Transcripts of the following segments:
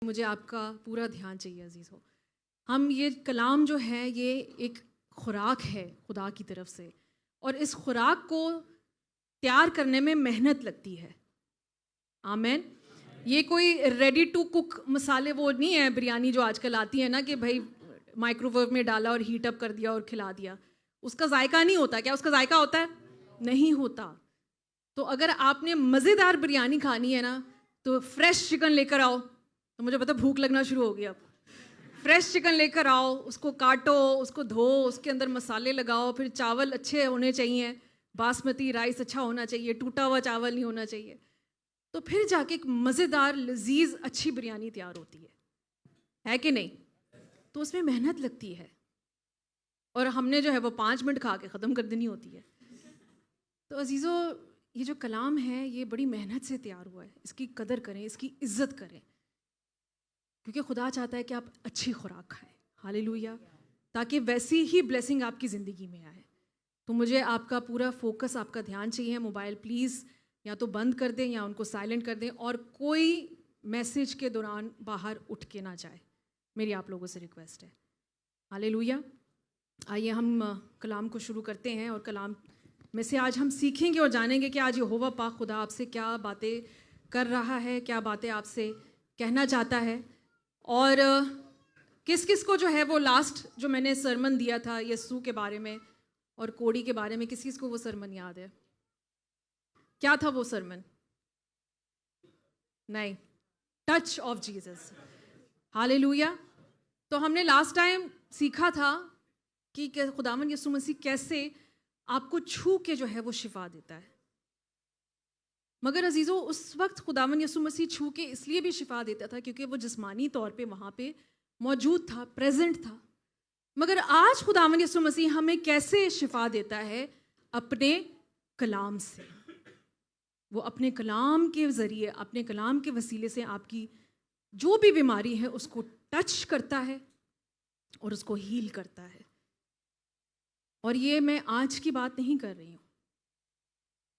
मुझे आपका पूरा ध्यान चाहिए अजीज़ों। हम ये कलाम जो है ये एक खुराक है खुदा की तरफ से, और इस खुराक को तैयार करने में मेहनत लगती है। आमेन। ये कोई रेडी टू कुक मसाले वो नहीं है, बिरयानी जो आजकल आती है ना कि भाई माइक्रोवेव में डाला और हीट अप कर दिया और खिला दिया। उसका जायका नहीं होता। क्या उसका जायका होता है? नहीं होता। तो अगर आपने मज़ेदार बिरयानी खानी है ना तो फ्रेश चिकन लेकर आओ। तो मुझे पता भूख लगना शुरू हो गई अब। फ्रेश चिकन लेकर आओ, उसको काटो, उसको धो, उसके अंदर मसाले लगाओ, फिर चावल अच्छे होने चाहिए, बासमती राइस अच्छा होना चाहिए, टूटा हुआ चावल नहीं होना चाहिए। तो फिर जाके एक मज़ेदार लजीज अच्छी बिरयानी तैयार होती है कि नहीं? तो उसमें मेहनत लगती है और हमने जो है वो 5 मिनट खा के ख़त्म कर देनी होती है। तो अजीज़ों, ये जो कलाम है ये बड़ी मेहनत से तैयार हुआ है। इसकी कदर करें, इसकी इज्जत करें, क्योंकि खुदा चाहता है कि आप अच्छी खुराक खाएं। हालेलुया। ताकि वैसी ही ब्लेसिंग आपकी ज़िंदगी में आए। तो मुझे आपका पूरा फोकस, आपका ध्यान चाहिए। मोबाइल प्लीज़ या तो बंद कर दें या उनको साइलेंट कर दें, और कोई मैसेज के दौरान बाहर उठ के ना जाए। मेरी आप लोगों से रिक्वेस्ट है। हालेलुया। आइए हम कलाम को शुरू करते हैं, और कलाम में से आज हम सीखेंगे और जानेंगे कि आज यहोवा पाक खुदा आपसे क्या बातें कर रहा है, क्या बातें आपसे कहना चाहता है। और किस किस को जो है वो लास्ट जो मैंने सरमन दिया था यीशु के बारे में और कोड़ी के बारे में, किस किस को वो सरमन याद है? क्या था वो सरमन? नहीं, टच ऑफ जीसस। हालेलुया। तो हमने लास्ट टाइम सीखा था कि खुदावन यीशु मसीह कैसे आपको छू के जो है वो शिफा देता है। मगर अजीज़ों, उस वक्त खुदावन यीशु मसीह छू के इसलिए भी शिफा देता था क्योंकि वो जिस्मानी तौर पे वहाँ पे मौजूद था, प्रेजेंट था। मगर आज खुदावन यीशु मसीह हमें कैसे शिफा देता है? अपने कलाम से। वो अपने कलाम के ज़रिए, अपने कलाम के वसीले से आपकी जो भी बीमारी है उसको टच करता है और उसको हील करता है। और ये मैं आज की बात नहीं कर रही हूँ।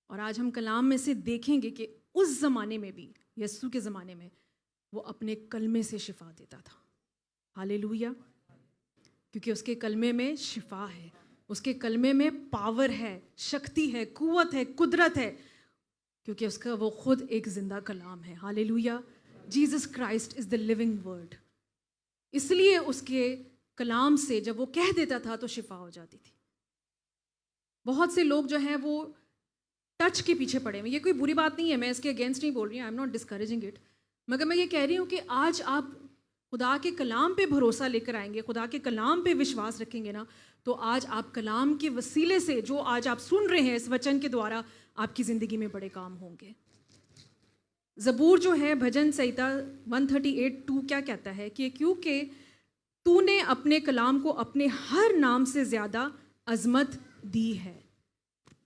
और आज हम कलाम में से देखेंगे कि उस ज़माने में भी, यीशु के ज़माने में, वो अपने कलमे से शिफा देता था। हालेलुया। क्योंकि उसके कलमे में शिफा है, उसके कलमे में पावर है, शक्ति है, कुव्वत है, कुदरत है, क्योंकि उसका वो खुद एक जिंदा कलाम है। Hallelujah. Jesus Christ is the living word. इसलिए उसके कलाम से जब वो कह देता था तो शिफा हो जाती थी। बहुत से लोग जो हैं वो टच के पीछे पड़े हुए। ये कोई बुरी बात नहीं है, मैं इसके अगेंस्ट नहीं बोल रही हूँ, आई एम नॉट डिस्करेजिंग इट। मगर मैं ये कह रही हूँ कि आज आप खुदा के कलाम पे भरोसा लेकर आएंगे, खुदा के कलाम पे विश्वास रखेंगे ना, तो आज आप कलाम के वसीले से जो आज आप सुन रहे हैं इस वचन के द्वारा, आपकी ज़िंदगी में बड़े काम होंगे। ज़बूर जो है, भजन संहिता 138:2 क्या कहता है कि क्योंकि तूने अपने कलाम को अपने हर नाम से ज़्यादा अजमत दी है।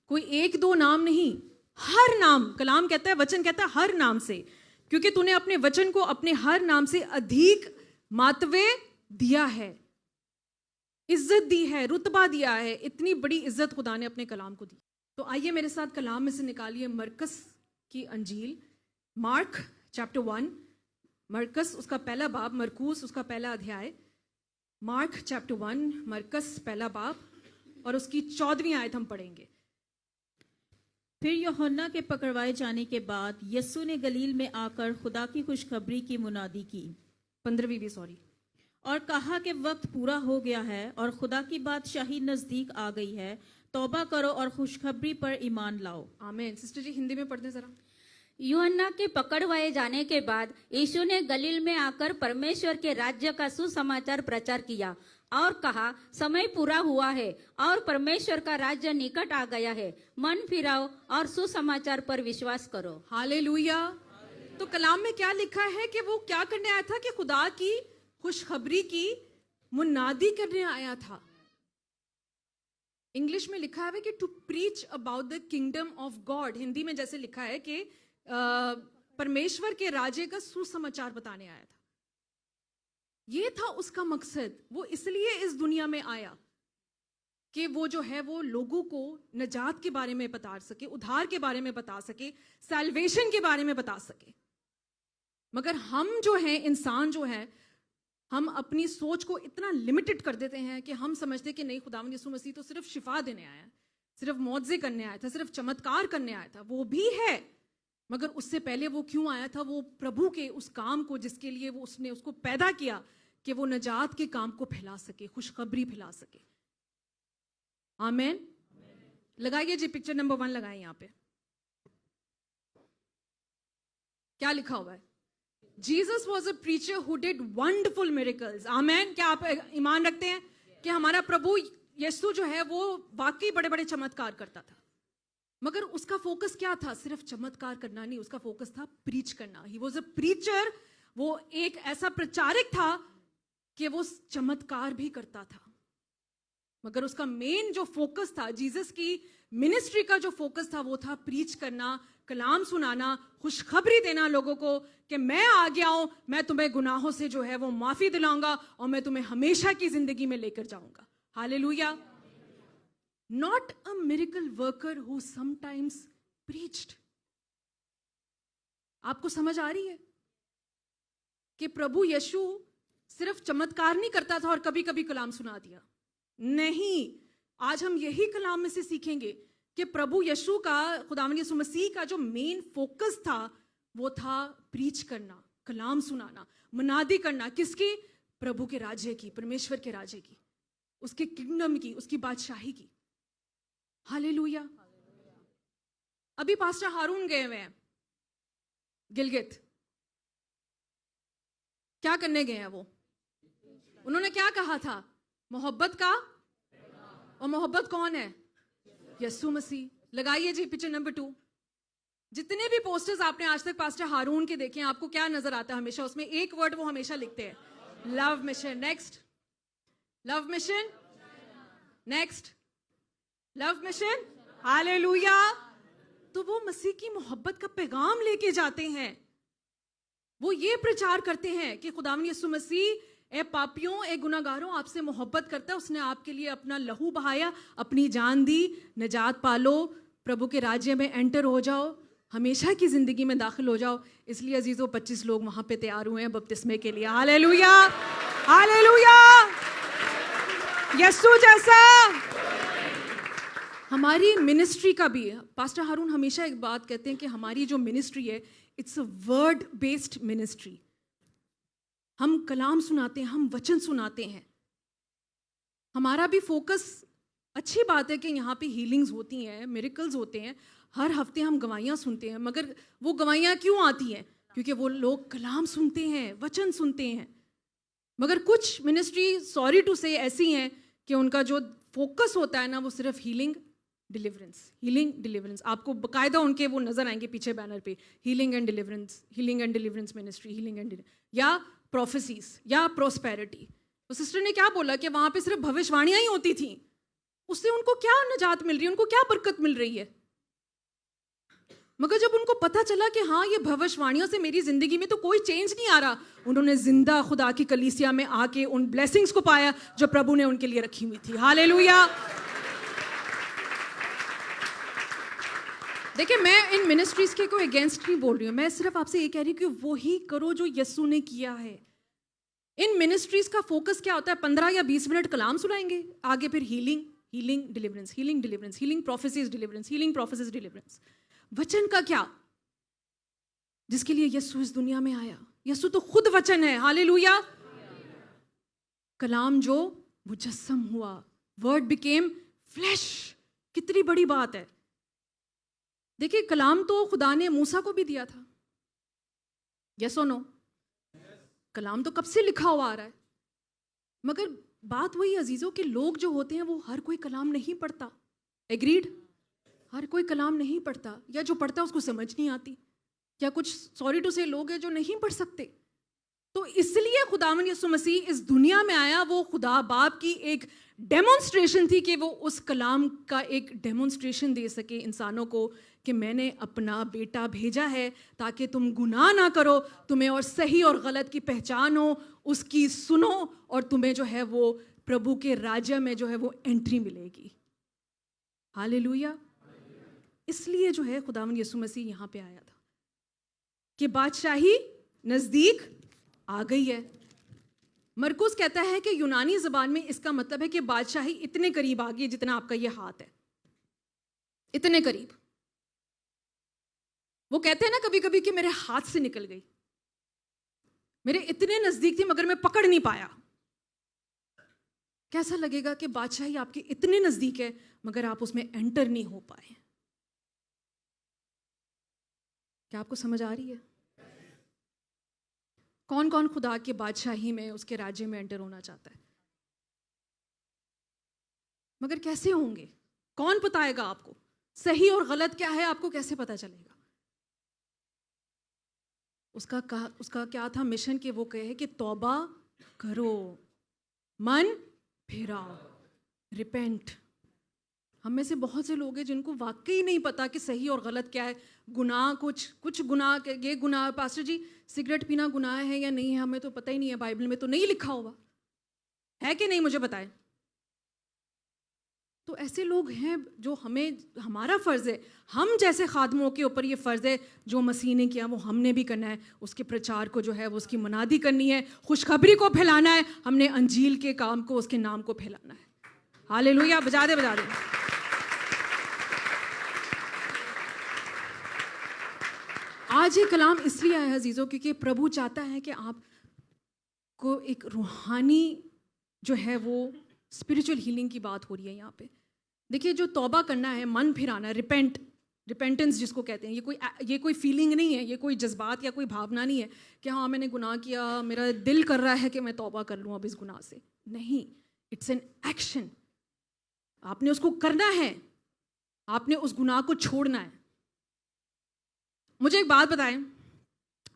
कोई एक दो नाम नहीं, हर नाम। कलाम कहता है, वचन कहता है हर नाम से, क्योंकि तूने अपने वचन को अपने हर नाम से अधिक मातवे दिया है, इज्जत दी है, रुतबा दिया है। इतनी बड़ी इज्जत खुदा ने अपने कलाम को दी। तो आइए मेरे साथ कलाम में से निकालिए मरकस की अंजील, मार्क चैप्टर 1, मरकस उसका पहला बाब, मरकूस उसका पहला अध्याय, मार्क चैप्टर 1, मरकस पहला बाब, और उसकी 14वीं आयत हम पढ़ेंगे। फिर यूहन्ना के पकड़वाए जाने के बाद यीशु ने गलील में आकर खुदा की खुशखबरी की मुनादी की। 15वीं भी, सॉरी। और कहा कि वक्त पूरा हो गया है और खुदा की बादशाही नजदीक आ गई है। तौबा करो और खुशखबरी पर ईमान लाओ। आमीन। सिस्टर जी हिंदी में पढ़ दें जरा। यूहन्ना के पकड़वाए जाने के बाद यीशु ने गलील में आकर परमेश्वर के राज्य का सुसमाचार प्रचार किया और कहा, समय पूरा हुआ है और परमेश्वर का राज्य निकट आ गया है। मन फिराओ और सुसमाचार पर विश्वास करो। हालेलुया। तो कलाम में क्या लिखा है कि वो क्या करने आया था? कि खुदा की खुशखबरी की मुनादी करने आया था। इंग्लिश में लिखा है कि to preach about the kingdom of God. Hindi में जैसे लिखा है कि परमेश्वर के राज्य का सुसमाचार बताने आया था। ये था उसका मकसद। वो इसलिए इस दुनिया में आया कि वो जो है वो लोगों को नजात के बारे में बता सके, उद्धार के बारे में बता सके, सैल्वेशन के बारे में बता सके। मगर हम जो हैं, इंसान जो हैं, हम अपनी सोच को इतना लिमिटेड कर देते हैं कि हम समझते कि नहीं, खुदावंद यीशु मसीह तो सिर्फ शिफा देने आया है, सिर्फ मौजज़े करने आया था, सिर्फ चमत्कार करने आया था। वो भी है, मगर उससे पहले वो क्यों आया था? वो प्रभु के उस काम को जिसके लिए वो उसने उसको पैदा किया कि वो नजात के काम को फैला सके, खुशखबरी फैला सके। आमीन। लगाइए जी, पिक्चर नंबर 1 लगाएं यहाँ पे। क्या लिखा हुआ है? Jesus was a preacher who did wonderful miracles. आमीन। क्या आप ईमान रखते हैं कि हमारा प्रभु यीशु जो है वो वाकई बड़े बड़े चमत्कार करता था? मगर उसका फोकस क्या था? सिर्फ चमत्कार करना नहीं, उसका फोकस था प्रीच करना। He was a preacher. वो एक ऐसा प्रचारक था कि वो चमत्कार भी करता था, मगर उसका मेन जो फोकस था, जीसस की मिनिस्ट्री का जो फोकस था, वो था प्रीच करना, कलाम सुनाना, खुशखबरी देना लोगों को कि मैं आ गया हूं, मैं तुम्हें गुनाहों से जो है वो माफी दिलाऊंगा और मैं तुम्हें हमेशा की जिंदगी में लेकर जाऊंगा। Hallelujah. Not a miracle worker who sometimes preached. आपको समझ आ रही है कि प्रभु यीशु सिर्फ चमत्कार नहीं करता था और कभी कभी कलाम सुना दिया? नहीं, आज हम यही कलाम में से सीखेंगे कि प्रभु यीशु का, खुदावंद यीशु मसीह का जो मेन फोकस था वो था प्रीच करना, कलाम सुनाना, मुनादी करना। किसकी? प्रभु के राज्य की, परमेश्वर के राज्य की, उसके किंगडम की, उसकी बादशाही की। हालेलुया। अभी पास्टर हारून गए हुए हैं गिलगित। क्या करने गए हैं वो? उन्होंने क्या कहा था? मोहब्बत का, और मोहब्बत कौन है? यीशु मसीह। लगाइए जी पिक्चर नंबर 2। जितने भी पोस्टर्स आपने आज तक पास्टर हारून के देखे हैं, आपको क्या नजर आता है? हमेशा उसमें एक वर्ड वो हमेशा लिखते हैं, love mission. Next, love mission. Next, love mission. Hallelujah. तो वो मसीह की मोहब्बत का पैगाम लेके जाते हैं। वो ये प्रचार करते हैं कि खुदावंद यीशु मसीह ए पापियों, ए गुनाहगारों, आपसे मोहब्बत करता है। उसने आपके लिए अपना लहू बहाया, अपनी जान दी, निजात पालो, प्रभु के राज्य में एंटर हो जाओ, हमेशा की जिंदगी में दाखिल हो जाओ। इसलिए अजीजों 25 लोग वहां पे तैयार हुए हैं बपतिस्मे के लिए। Hallelujah, hallelujah. यीशु जैसा। हमारी मिनिस्ट्री का भी, पास्टर हारून हमेशा एक बात कहते हैं कि हमारी जो मिनिस्ट्री है, it's a word based ministry. हम कलाम सुनाते हैं, हम वचन सुनाते हैं। हमारा भी फोकस, अच्छी बात है कि यहाँ पे हीलिंग्स होती हैं, मिरेकल्स होते हैं, हर हफ्ते हम गवाहियाँ सुनते हैं। मगर वो गवाहियाँ क्यों आती हैं? क्योंकि वो लोग कलाम सुनते हैं, वचन सुनते हैं। मगर कुछ मिनिस्ट्री, सॉरी टू से, ऐसी हैं कि उनका जो फोकस होता है ना, वो सिर्फ हीलिंग डिलीवरेंस, हीलिंग डिलीवरेंस। आपको बाकायदा उनके वो नजर आएंगे पीछे बैनर पे, healing and deliverance, healing and deliverance ministry, healing and, या प्रोफेसीज, या प्रोस्पेरिटी। तो सिस्टर ने क्या बोला कि वहां पे सिर्फ भविष्यवाणियां ही होती थी, उससे उनको क्या निजात मिल रही है, उनको क्या बरकत मिल रही है? मगर जब उनको पता चला कि हाँ, ये भविष्यवाणियों से मेरी जिंदगी में तो कोई चेंज नहीं आ रहा, उन्होंने जिंदा खुदा की कलीसिया में आके उन ब्लेसिंग्स को पाया जो प्रभु ने उनके लिए रखी हुई थी। हालेलुया। देखिए, मैं इन मिनिस्ट्रीज के कोई अगेंस्ट नहीं बोल रही हूँ, मैं सिर्फ आपसे ये कह रही हूँ कि वही करो जो यीशु ने किया है। इन मिनिस्ट्रीज का फोकस क्या होता है? 15 या 20 मिनट कलाम सुनाएंगे, आगे फिर healing, healing deliverance, healing deliverance, healing prophecies deliverance, healing prophecies deliverance. वचन का क्या? जिसके लिए यीशु इस दुनिया में आया, यीशु तो खुद वचन है। हालेलुया। कलाम जो मुजस्सम हुआ, वर्ड बिकेम फ्लैश। कितनी बड़ी बात है। देखिए, कलाम तो खुदा ने मूसा को भी दिया था। यस और नो? कलाम तो कब से लिखा हुआ आ रहा है। मगर बात वही अजीजों कि लोग जो होते हैं वो हर कोई कलाम नहीं पढ़ता। एग्रीड? हर कोई कलाम नहीं पढ़ता, या जो पढ़ता है उसको समझ नहीं आती, या कुछ सॉरी टू से लोग हैं जो नहीं पढ़ सकते। तो इसलिए खुदावंद यीशु मसीह इस दुनिया में आया। वो खुदा बाप की एक डेमोन्स्ट्रेशन थी कि वो उस कलाम का एक डेमोन्स्ट्रेशन दे सके इंसानों को कि मैंने अपना बेटा भेजा है ताकि तुम गुनाह ना करो, तुम्हें और सही और गलत की पहचान हो, उसकी सुनो, और तुम्हें जो है वो प्रभु के राज्य में जो है वो एंट्री मिलेगी। हालेलुया। इसलिए जो है खुदावंद यीशु मसीह यहाँ पे आया था कि बादशाही नजदीक आ गई है। मरकुस कहता है कि यूनानी ज़बान में इसका मतलब है कि बादशाही इतने करीब आ गई है जितना आपका ये हाथ है, इतने करीब। वो कहते हैं ना कभी कभी कि मेरे हाथ से निकल गई, मेरे इतने नजदीक थी मगर मैं पकड़ नहीं पाया। कैसा लगेगा कि बादशाही आपके इतने नजदीक है मगर आप उसमें एंटर नहीं हो पाए। क्या आपको समझ आ रही है? कौन कौन खुदा के बादशाही में, उसके राज्य में एंटर होना चाहता है? मगर कैसे होंगे? कौन बताएगा आपको? सही और गलत क्या है आपको कैसे पता चलेगा? उसका क्या था मिशन कि वो कहे कि तौबा करो, मन फिराओ, रिपेंट। हम में से बहुत से लोग हैं जिनको वाकई नहीं पता कि सही और गलत क्या है। गुनाह, कुछ गुनाह, ये गुनाह पास्टर जी सिगरेट पीना गुनाह है या नहीं है हमें तो पता ही नहीं है, बाइबल में तो नहीं लिखा हुआ है कि नहीं, मुझे बताएं। तो ऐसे लोग हैं जो हमारा फ़र्ज़ है, हम जैसे खादमों के ऊपर ये फ़र्ज़ है जो मसीह ने किया वो हमने भी करना है। उसके प्रचार को जो है वो उसकी मनादी करनी है, खुशखबरी को फैलाना है, हमने अंजील के काम को, उसके नाम को फैलाना है। हालेलुया, बजा दे बजा दे। आज ये कलाम इसलिए आया अजीज़ों क्योंकि प्रभु चाहता है कि आपको एक रूहानी जो है वो स्पिरिचुअल हीलिंग की बात हो रही है यहाँ पे। देखिए, जो तौबा करना है, मन फिराना, रिपेंटेंस जिसको कहते हैं, ये कोई फीलिंग नहीं है, ये कोई जज्बात या कोई भावना नहीं है कि हाँ मैंने गुनाह किया, मेरा दिल कर रहा है कि मैं तौबा कर लूँ अब इस गुनाह से। नहीं, इट्स एन एक्शन। आपने उसको करना है, आपने उस गुनाह को छोड़ना है। मुझे एक बात बताएं,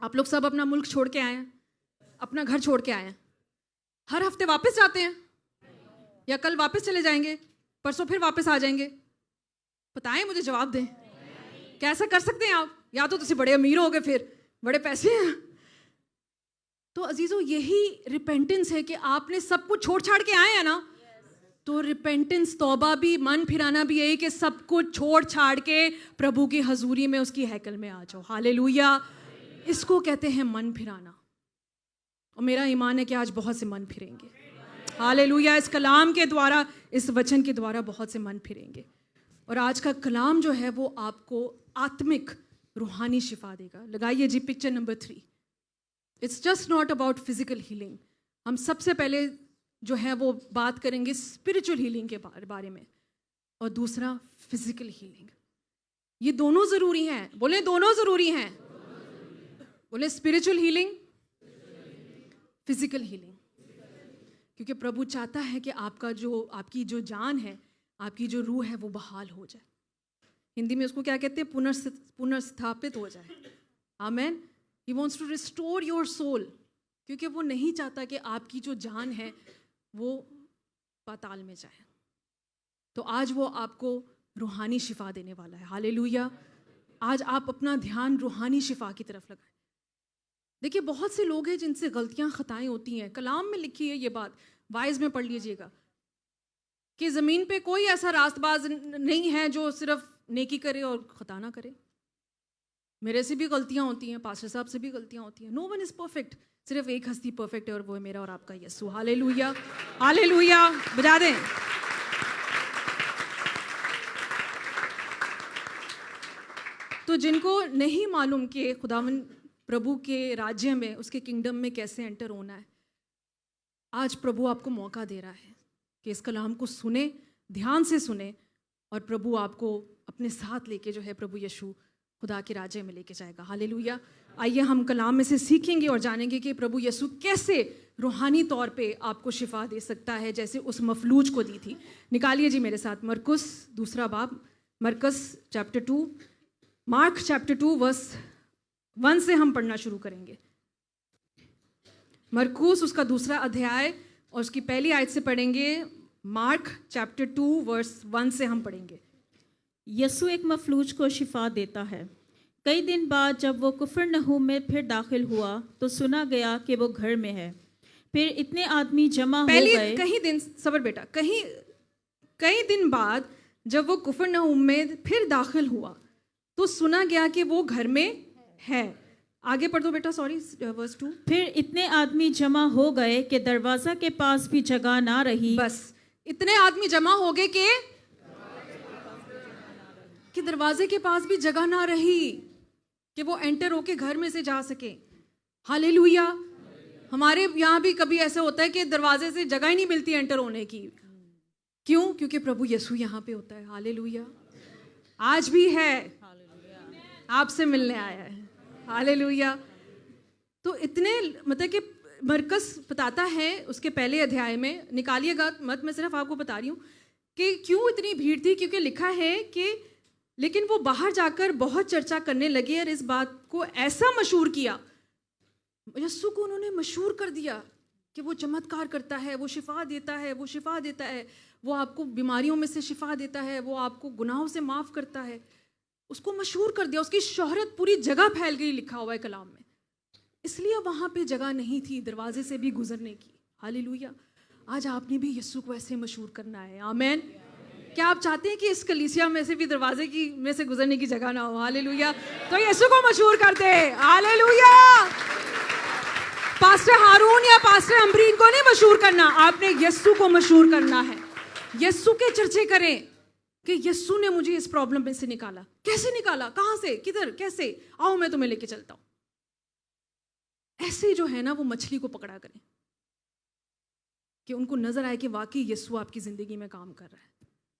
आप लोग सब अपना मुल्क छोड़ के आए हैं, अपना घर छोड़ के आए हैं, हर हफ्ते वापस जाते हैं या कल वापस चले जाएंगे, परसों फिर वापस आ जाएंगे? बताएं, मुझे जवाब दें। कैसा कर सकते हैं आप? या तो तुसी बड़े अमीर हो गए, फिर बड़े पैसे हैं। तो अजीजों, यही रिपेंटेंस है कि आपने सब कुछ छोड़ छाड़ के आए हैं ना। तो रिपेंटेंस, तौबा भी, मन फिराना भी यही कि सब कुछ छोड़ छाड़ के प्रभु की हजूरी में, उसकी हैकल में आ जाओ। हालेलुया, इसको कहते हैं मन फिराना। और मेरा ईमान है कि आज बहुत से मन फिरेंगे। हालेलुया, इस कलाम के द्वारा, इस वचन के द्वारा बहुत से मन फिरेंगे। और आज का कलाम जो है वो आपको आत्मिक रूहानी शिफा देगा। लगाइए जी picture number 3। It's just not about physical healing. हम सबसे पहले जो है वो बात करेंगे स्पिरिचुअल हीलिंग के बारे में, और दूसरा फिजिकल हीलिंग। ये दोनों ज़रूरी हैं। बोले दोनों ज़रूरी हैं। बोले स्पिरिचुअल हीलिंग, फिजिकल हीलिंग। क्योंकि प्रभु चाहता है कि आपकी जो जान है, आपकी जो रूह है वो बहाल हो जाए। हिंदी में उसको क्या कहते हैं? पुनर्स्थापित हो जाए। Amen. He wants to restore your soul, क्योंकि वो नहीं चाहता कि आपकी जो जान है वो पाताल में जाए। तो आज वो आपको रूहानी शिफा देने वाला है। हालेलुया। आज आप अपना ध्यान रूहानी शिफा की तरफ लगाएं। देखिए, बहुत से लोग हैं जिनसे गलतियां, खताएं होती हैं। कलाम में लिखी है ये बात, वाइज में पढ़ लीजिएगा कि ज़मीन पे कोई ऐसा रास्तबाज नहीं है जो सिर्फ नेकी करे और खता ना करे। मेरे से भी गलतियां होती हैं, पास्टर साहब से भी गलतियां होती हैं। No one is perfect. सिर्फ एक हस्ती परफेक्ट है और वो है मेरा और आपका यीशु। हालेलुया, हालेलुया, बजा दें। तो जिनको नहीं मालूम कि खुदावन प्रभु के राज्य में, उसके किंगडम में कैसे एंटर होना है, आज प्रभु आपको मौका दे रहा है कि इस कलाम को सुने, ध्यान से सुने, और प्रभु आपको अपने साथ लेके जो है प्रभु यीशु खुदा के राज्य में लेके जाएगा। हालेलुया। आइए हम कलाम में से सीखेंगे और जानेंगे कि प्रभु यीशु कैसे रूहानी तौर पे आपको शिफा दे सकता है, जैसे उस मफलूज को दी थी। निकालिए जी मेरे साथ मरकुस 2 बाब, मरकुस चैप्टर 2, मार्क चैप्टर 2 वर्स 1 से हम पढ़ना शुरू करेंगे। मरकुस उसका 2 अध्याय और उसकी पहली आयत से पढ़ेंगे। मार्क चैप्टर 2 वर्स 1 से हम पढ़ेंगे। यीशु एक मफलूज को शिफा देता है। कई दिन बाद जब वो कुफरनहूम में फिर दाखिल हुआ तो सुना गया कि वो घर में है। फिर इतने आदमी जमा हो गए। कई दिन बाद जब वो कुफरनहूम में फिर दाखिल हुआ तो सुना गया कि वो घर में है। आगे पढ़ दो बेटा, सॉरी, वर्स 2। फिर इतने आदमी जमा हो गए कि दरवाजा के पास भी जगह ना रही। बस इतने आदमी जमा हो गए कि दरवाजे के पास भी जगह ना रही कि वो एंटर होके घर में से जा सके। हालेलुया। हमारे यहाँ भी कभी ऐसे होता है कि दरवाजे से जगह ही नहीं मिलती एंटर होने की। क्यों? क्योंकि प्रभु यीशु यहाँ पे होता है। हालेलुया। आज भी है, आपसे मिलने आया है। हालेलुया। तो इतने मतलब कि मरकस बताता है उसके पहले अध्याय में, निकालिएगा मत, मैं सिर्फ आपको बता रही हूँ कि क्यों इतनी भीड़ थी। क्योंकि लिखा है कि लेकिन वो बाहर जाकर बहुत चर्चा करने लगे और इस बात को ऐसा मशहूर किया, यीशु को उन्होंने मशहूर कर दिया कि वो चमत्कार करता है, वो शिफा देता है, वो शिफा देता है, वो आपको बीमारियों में से शिफा देता है, वो आपको गुनाहों से माफ़ करता है। उसको मशहूर कर दिया, उसकी शोहरत पूरी जगह फैल गई, लिखा हुआ है कलाम में। इसलिए वहाँ पे जगह नहीं थी दरवाजे से भी गुजरने की। हालेलुया। आज आपने भी यीशु को ऐसे मशहूर करना है। आमेन। क्या आप चाहते हैं कि इस कलीसिया में से भी दरवाजे की में से गुजरने की जगह ना हो? हालेलुया। तो यीशु को मशहूर करते हैं। हालेलुया। पास्टर हारून या पास्टर अम्बरीन को नहीं मशहूर करना, आपने यीशु को मशहूर करना है। यीशु के चर्चे करें कि यीशु ने मुझे इस प्रॉब्लम में से निकाला। कैसे निकाला? कहां से? किधर? कैसे? आओ मैं तुम्हें लेके चलता हूं। ऐसे जो है ना वो मछली को पकड़ा करें कि उनको नजर आए कि वाकई यीशु आपकी जिंदगी में काम कर रहा है।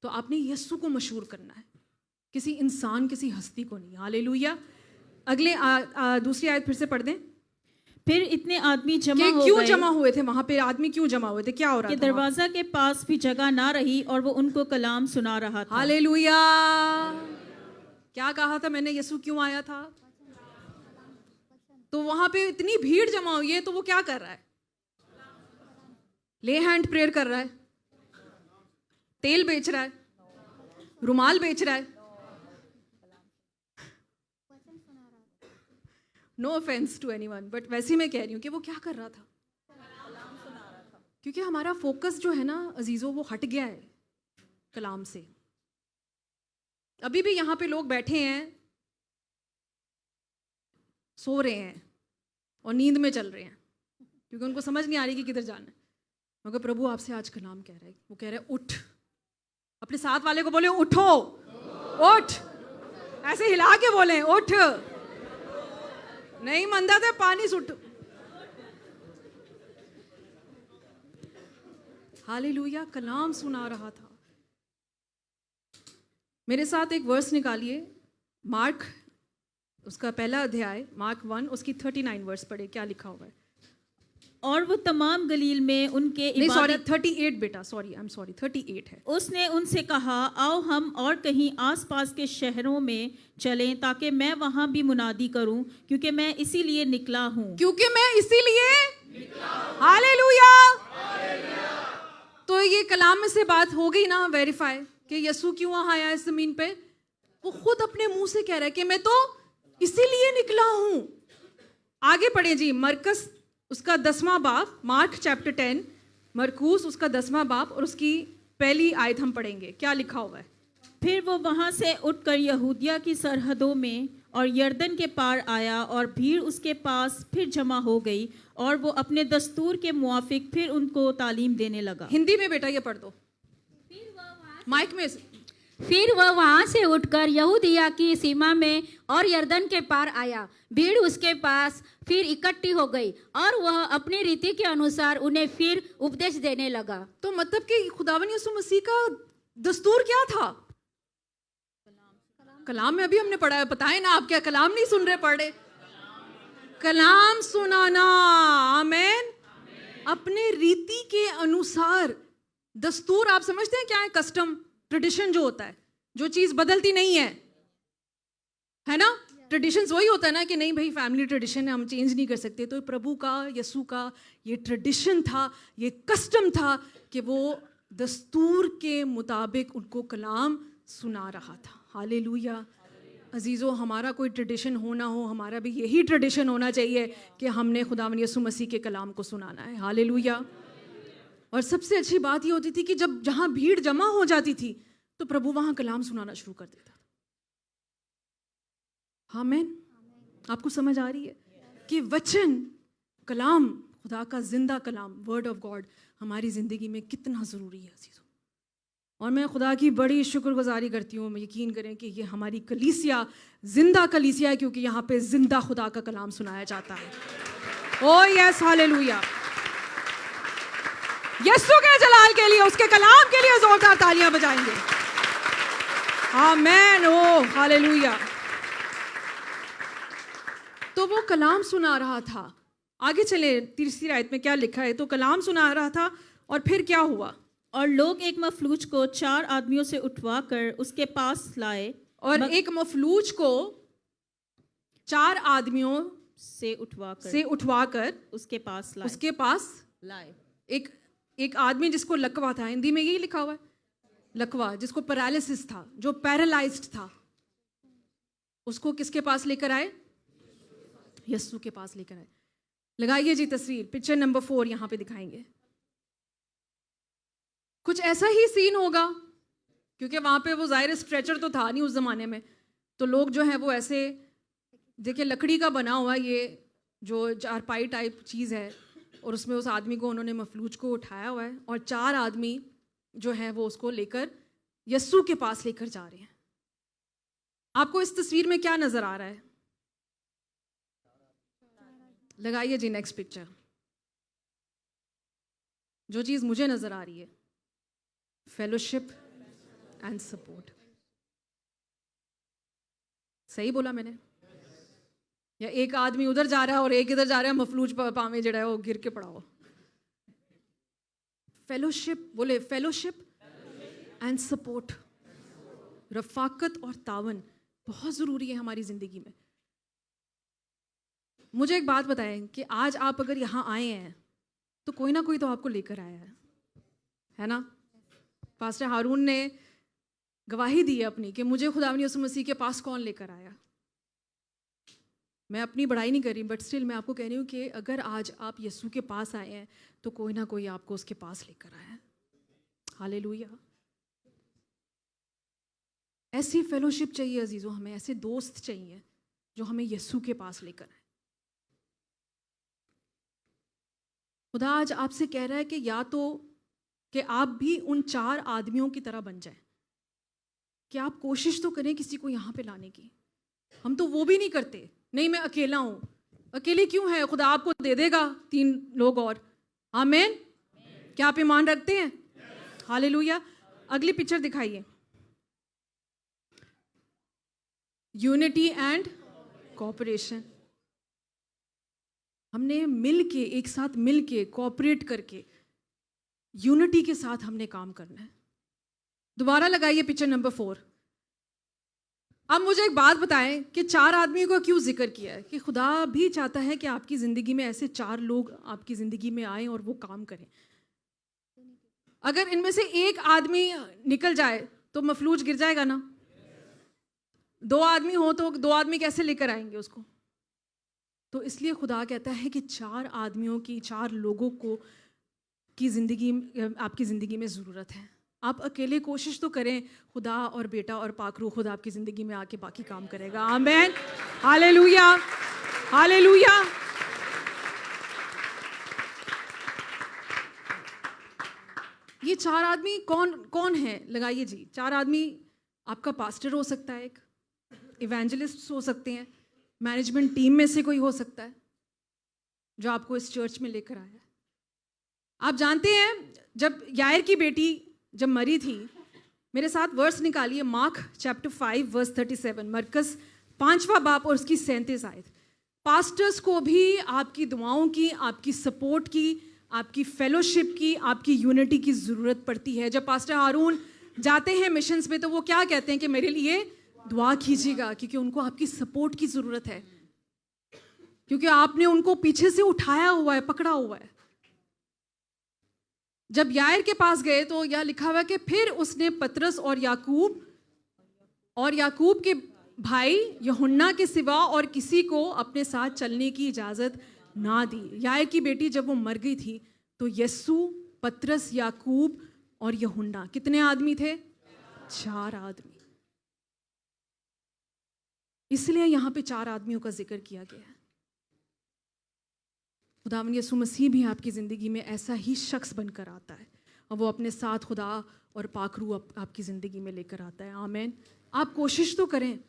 तो आपने यीशु को मशहूर करना है, किसी इंसान, किसी हस्ती को नहीं। हालेलुया। अगले दूसरी आयत फिर से पढ़ दें। फिर इतने आदमी जमा हो क्यों गए जमा हुए थे वहां पे? आदमी क्यों जमा हुए थे? क्या हो रहा कि था? दरवाजा के पास भी जगह ना रही और वो उनको कलाम सुना रहा था। हालेलुया। क्या कहा था मैंने? यीशु क्यों आया था? तो वहां पे इतनी भीड़ जमा हुई है, तो वो क्या कर रहा है? ले हैंड प्रेयर कर रहा है, तेल बेच रहा है, रुमाल बेच रहा है। No offence to anyone, but वैसे मैं कह रही हूं कि वो क्या कर रहा था? क्योंकि हमारा फोकस जो है ना अजीजों, वो हट गया है कलाम से। अभी भी यहाँ पे लोग बैठे हैं, सो रहे हैं और नींद में चल रहे हैं क्योंकि उनको समझ नहीं आ रही कि किधर जाना है। मगर प्रभु आपसे आज कलाम कह रहा है, वो कह रहा है उठ। अपने साथ वाले को बोले उठो, उठ। ऐसे हिला के बोले उठ। नहीं मंदा थे पानी सुट। हालेलुया। कलाम सुना रहा था। मेरे साथ एक वर्स निकालिए, मार्क उसका पहला अध्याय, मार्क 1 उसकी 39 वर्स पढ़े। क्या लिखा हुआ है? और वो तमाम गलील में उनके नहीं सॉरी, इबादत 38 बेटा, सॉरी, आई एम सॉरी, 38 है। उसने उनसे कहा, आओ हम और कहीं आसपास के शहरों में चलें ताकि मैं वहां भी मुनादी करूं, क्योंकि मैं इसीलिए निकला हूं। क्योंकि मैं इसीलिए। हालेलुया। तो ये कलाम में से बात हो गई ना वेरीफाई कि यीशु क्यों वहां आया इस जमीन पे। वो खुद अपने मुंह से कह रहा है कि मैं तो इसीलिए निकला हूं। आगे पढ़े जी, मरकस उसका 10वां बाब, मार्क चैप्टर 10, मरकूस उसका 10वां बाब और उसकी पहली आयत हम पढ़ेंगे। क्या लिखा हुआ है? फिर वो वहां से उठकर यहूदिया की सरहदों में और यरदन के पार आया और भीड़ उसके पास फिर जमा हो गई और वो अपने दस्तूर के मुआफिक फिर उनको तालीम देने लगा। हिंदी में बेटा ये पढ़ दो, माइक में। फिर वह वहां से उठकर यहूदिया की सीमा में और यरदन के पार आया। भीड़ उसके पास फिर इकट्ठी हो गई और वह अपनी रीति के अनुसार उन्हें फिर उपदेश देने लगा। तो मतलब कि खुदावन यीशु मसीह का दस्तूर क्या था? कलाम में अभी हमने पढ़ा है। बताए ना, आप क्या कलाम नहीं सुन रहे, पढ़ रहे? कलाम सुनाना। आमेन। अपने रीति के अनुसार। दस्तूर आप समझते हैं क्या है? कस्टम, ट्रेडिशन जो होता है, जो चीज बदलती नहीं है ना? ट्रेडिशंस वही होता है ना कि नहीं भाई फैमिली ट्रेडिशन है, हम चेंज नहीं कर सकते। तो प्रभु का, यीशु का ये ट्रेडिशन था, ये कस्टम था कि वो दस्तूर के मुताबिक उनको कलाम सुना रहा था। हालेलुया। अजीज़ों, हमारा कोई ट्रेडिशन हो ना हो, हमारा भी यही ट्रेडिशन होना चाहिए कि हमने खुदावंद यीशु मसीह के कलाम को सुनाना है। हालेलुया। और सबसे अच्छी बात ये होती थी कि जब जहाँ भीड़ जमा हो जाती थी तो प्रभु वहाँ कलाम सुनाना शुरू कर देता था। आमीन। आपको समझ आ रही है? कि वचन, कलाम, खुदा का जिंदा कलाम, वर्ड ऑफ गॉड हमारी ज़िंदगी में कितना ज़रूरी है अजीज़ों। और मैं खुदा की बड़ी शुक्रगुजारी करती हूँ, यकीन करें कि ये हमारी कलीसिया जिंदा कलीसिया है, क्योंकि यहाँ पे जिंदा खुदा का कलाम सुनाया जाता है। ओ यस, हालेलुया। यीशु के जलाल के लिए, उसके कलाम के लिए जोरदार तालियां बजाएंगे। आमेन, ओ हालेलुया। तो वो कलाम सुना रहा था। आगे चले, तीसरी आयत में क्या लिखा है? तो कलाम सुना रहा था और फिर क्या हुआ? और लोग एक मफलूज को 4 आदमियों से उठवाकर उसके पास लाए। और एक मफलूज को 4 आदमियों से उठवाकर उसके पास लाए। एक आदमी जिसको लकवा था, हिंदी में यही लिखा हुआ है, लकवा, जिसको पैरालिसिस था, जो पैरालाइज्ड था, उसको किसके पास लेकर आए? यीशु के पास लेकर आए। लगाइए जी तस्वीर, पिक्चर नंबर 4 यहां पे दिखाएंगे। कुछ ऐसा ही सीन होगा, क्योंकि वहां पे वो जाहिर स्ट्रेचर तो था नहीं उस जमाने में, तो लोग जो है वो ऐसे, देखिए लकड़ी का बना हुआ ये जो चारपाई टाइप चीज़ है, और उसमें उस आदमी को, उन्होंने मफलूज को उठाया हुआ है, और 4 आदमी जो है वो उसको लेकर यस्सु के पास लेकर जा रहे हैं। आपको इस तस्वीर में क्या नजर आ रहा है? लगाइए जी नेक्स्ट पिक्चर। जो चीज मुझे नजर आ रही है, फेलोशिप एंड सपोर्ट। सही बोला मैंने? या एक आदमी उधर जा रहा है और एक इधर जा रहा है, मफलूज पावे जड़ा है वो गिर के पड़ा हो। फेलोशिप, बोले फेलोशिप एंड सपोर्ट। रफाकत और तावन बहुत ज़रूरी है हमारी ज़िंदगी में। मुझे एक बात बताएं कि आज आप अगर यहाँ आए हैं तो कोई ना कोई तो आपको लेकर आया है ना? पास्टर हारून ने गवाही दी है अपनी कि मुझे खुदावंद यीशु मसीह के पास कौन लेकर आया। मैं अपनी बड़ाई नहीं कर रही, बट स्टिल मैं आपको कह रही हूँ कि अगर आज आप यीशु के पास आए हैं तो कोई ना कोई आपको उसके पास लेकर आया है। हालेलुया। ऐसी फेलोशिप चाहिए अजीजों, हमें ऐसे दोस्त चाहिए जो हमें यीशु के पास लेकर आए। खुदा आज आपसे कह रहा है कि या तो कि आप भी उन 4 आदमियों की तरह बन जाएं, कि आप कोशिश तो करें किसी को यहाँ पे लाने की। हम तो वो भी नहीं करते, नहीं मैं अकेला हूँ। अकेले क्यों है? खुदा आपको दे देगा 3 लोग और। आमीन। क्या आप ईमान रखते हैं? हालेलुया। अगली पिक्चर दिखाइए। Unity and cooperation. हमने मिल के, एक साथ मिल के, कोऑपरेट करके, यूनिटी के साथ हमने काम करना है। दोबारा लगाइए पिक्चर नंबर 4। अब मुझे एक बात बताएं कि 4 आदमियों को क्यों जिक्र किया है? कि खुदा भी चाहता है कि आपकी ज़िंदगी में ऐसे 4 लोग आपकी ज़िंदगी में आए और वो काम करें। अगर इनमें से एक आदमी निकल जाए तो मफलूज गिर जाएगा ना। 2 आदमी हो तो 2 आदमी कैसे लेकर आएंगे उसको? तो इसलिए खुदा कहता है कि 4 आदमियों की, 4 लोगों को की ज़िंदगी, आपकी ज़िंदगी में ज़रूरत है। आप अकेले कोशिश तो करें, खुदा और बेटा और पाकरू खुद आपकी ज़िंदगी में आके बाकी काम करेगा। आमीन। Hallelujah, hallelujah. ये 4 आदमी कौन कौन है? लगाइए जी। 4 आदमी, आपका पास्टर हो सकता है, एक इवेंजलिस्ट हो सकते हैं, मैनेजमेंट टीम में से कोई हो सकता है जो आपको इस चर्च में लेकर आया है। आप जानते हैं जब यायर की बेटी जब मरी थी, मेरे साथ वर्स निकालिए, मार्क चैप्टर 5 वर्स 37, मरकस 5वां बाप और उसकी 37 आयत। पास्टर्स को भी आपकी दुआओं की, आपकी सपोर्ट की, आपकी फेलोशिप की, आपकी यूनिटी की ज़रूरत पड़ती है। जब पास्टर हारून जाते हैं मिशंस पे तो वो क्या कहते हैं कि मेरे लिए दुआ कीजिएगा, क्योंकि उनको आपकी सपोर्ट की ज़रूरत है, क्योंकि आपने उनको पीछे से उठाया हुआ है, पकड़ा हुआ है। जब यायर के पास गए तो यह लिखा हुआ है कि फिर उसने पतरस और याकूब के भाई यूहन्ना के सिवा और किसी को अपने साथ चलने की इजाज़त ना दी। यायर की बेटी जब वो मर गई थी तो यस्सु, पतरस, याकूब और यूहन्ना, कितने आदमी थे? 4 आदमी। इसलिए यहाँ पे 4 आदमियों का जिक्र किया गया है। खुदावंद यीशु मसीह भी आपकी ज़िंदगी में ऐसा ही शख्स बनकर आता है और वो अपने साथ खुदा और पाक रूह आपकी ज़िंदगी में लेकर आता है। आमीन। आप कोशिश तो करें,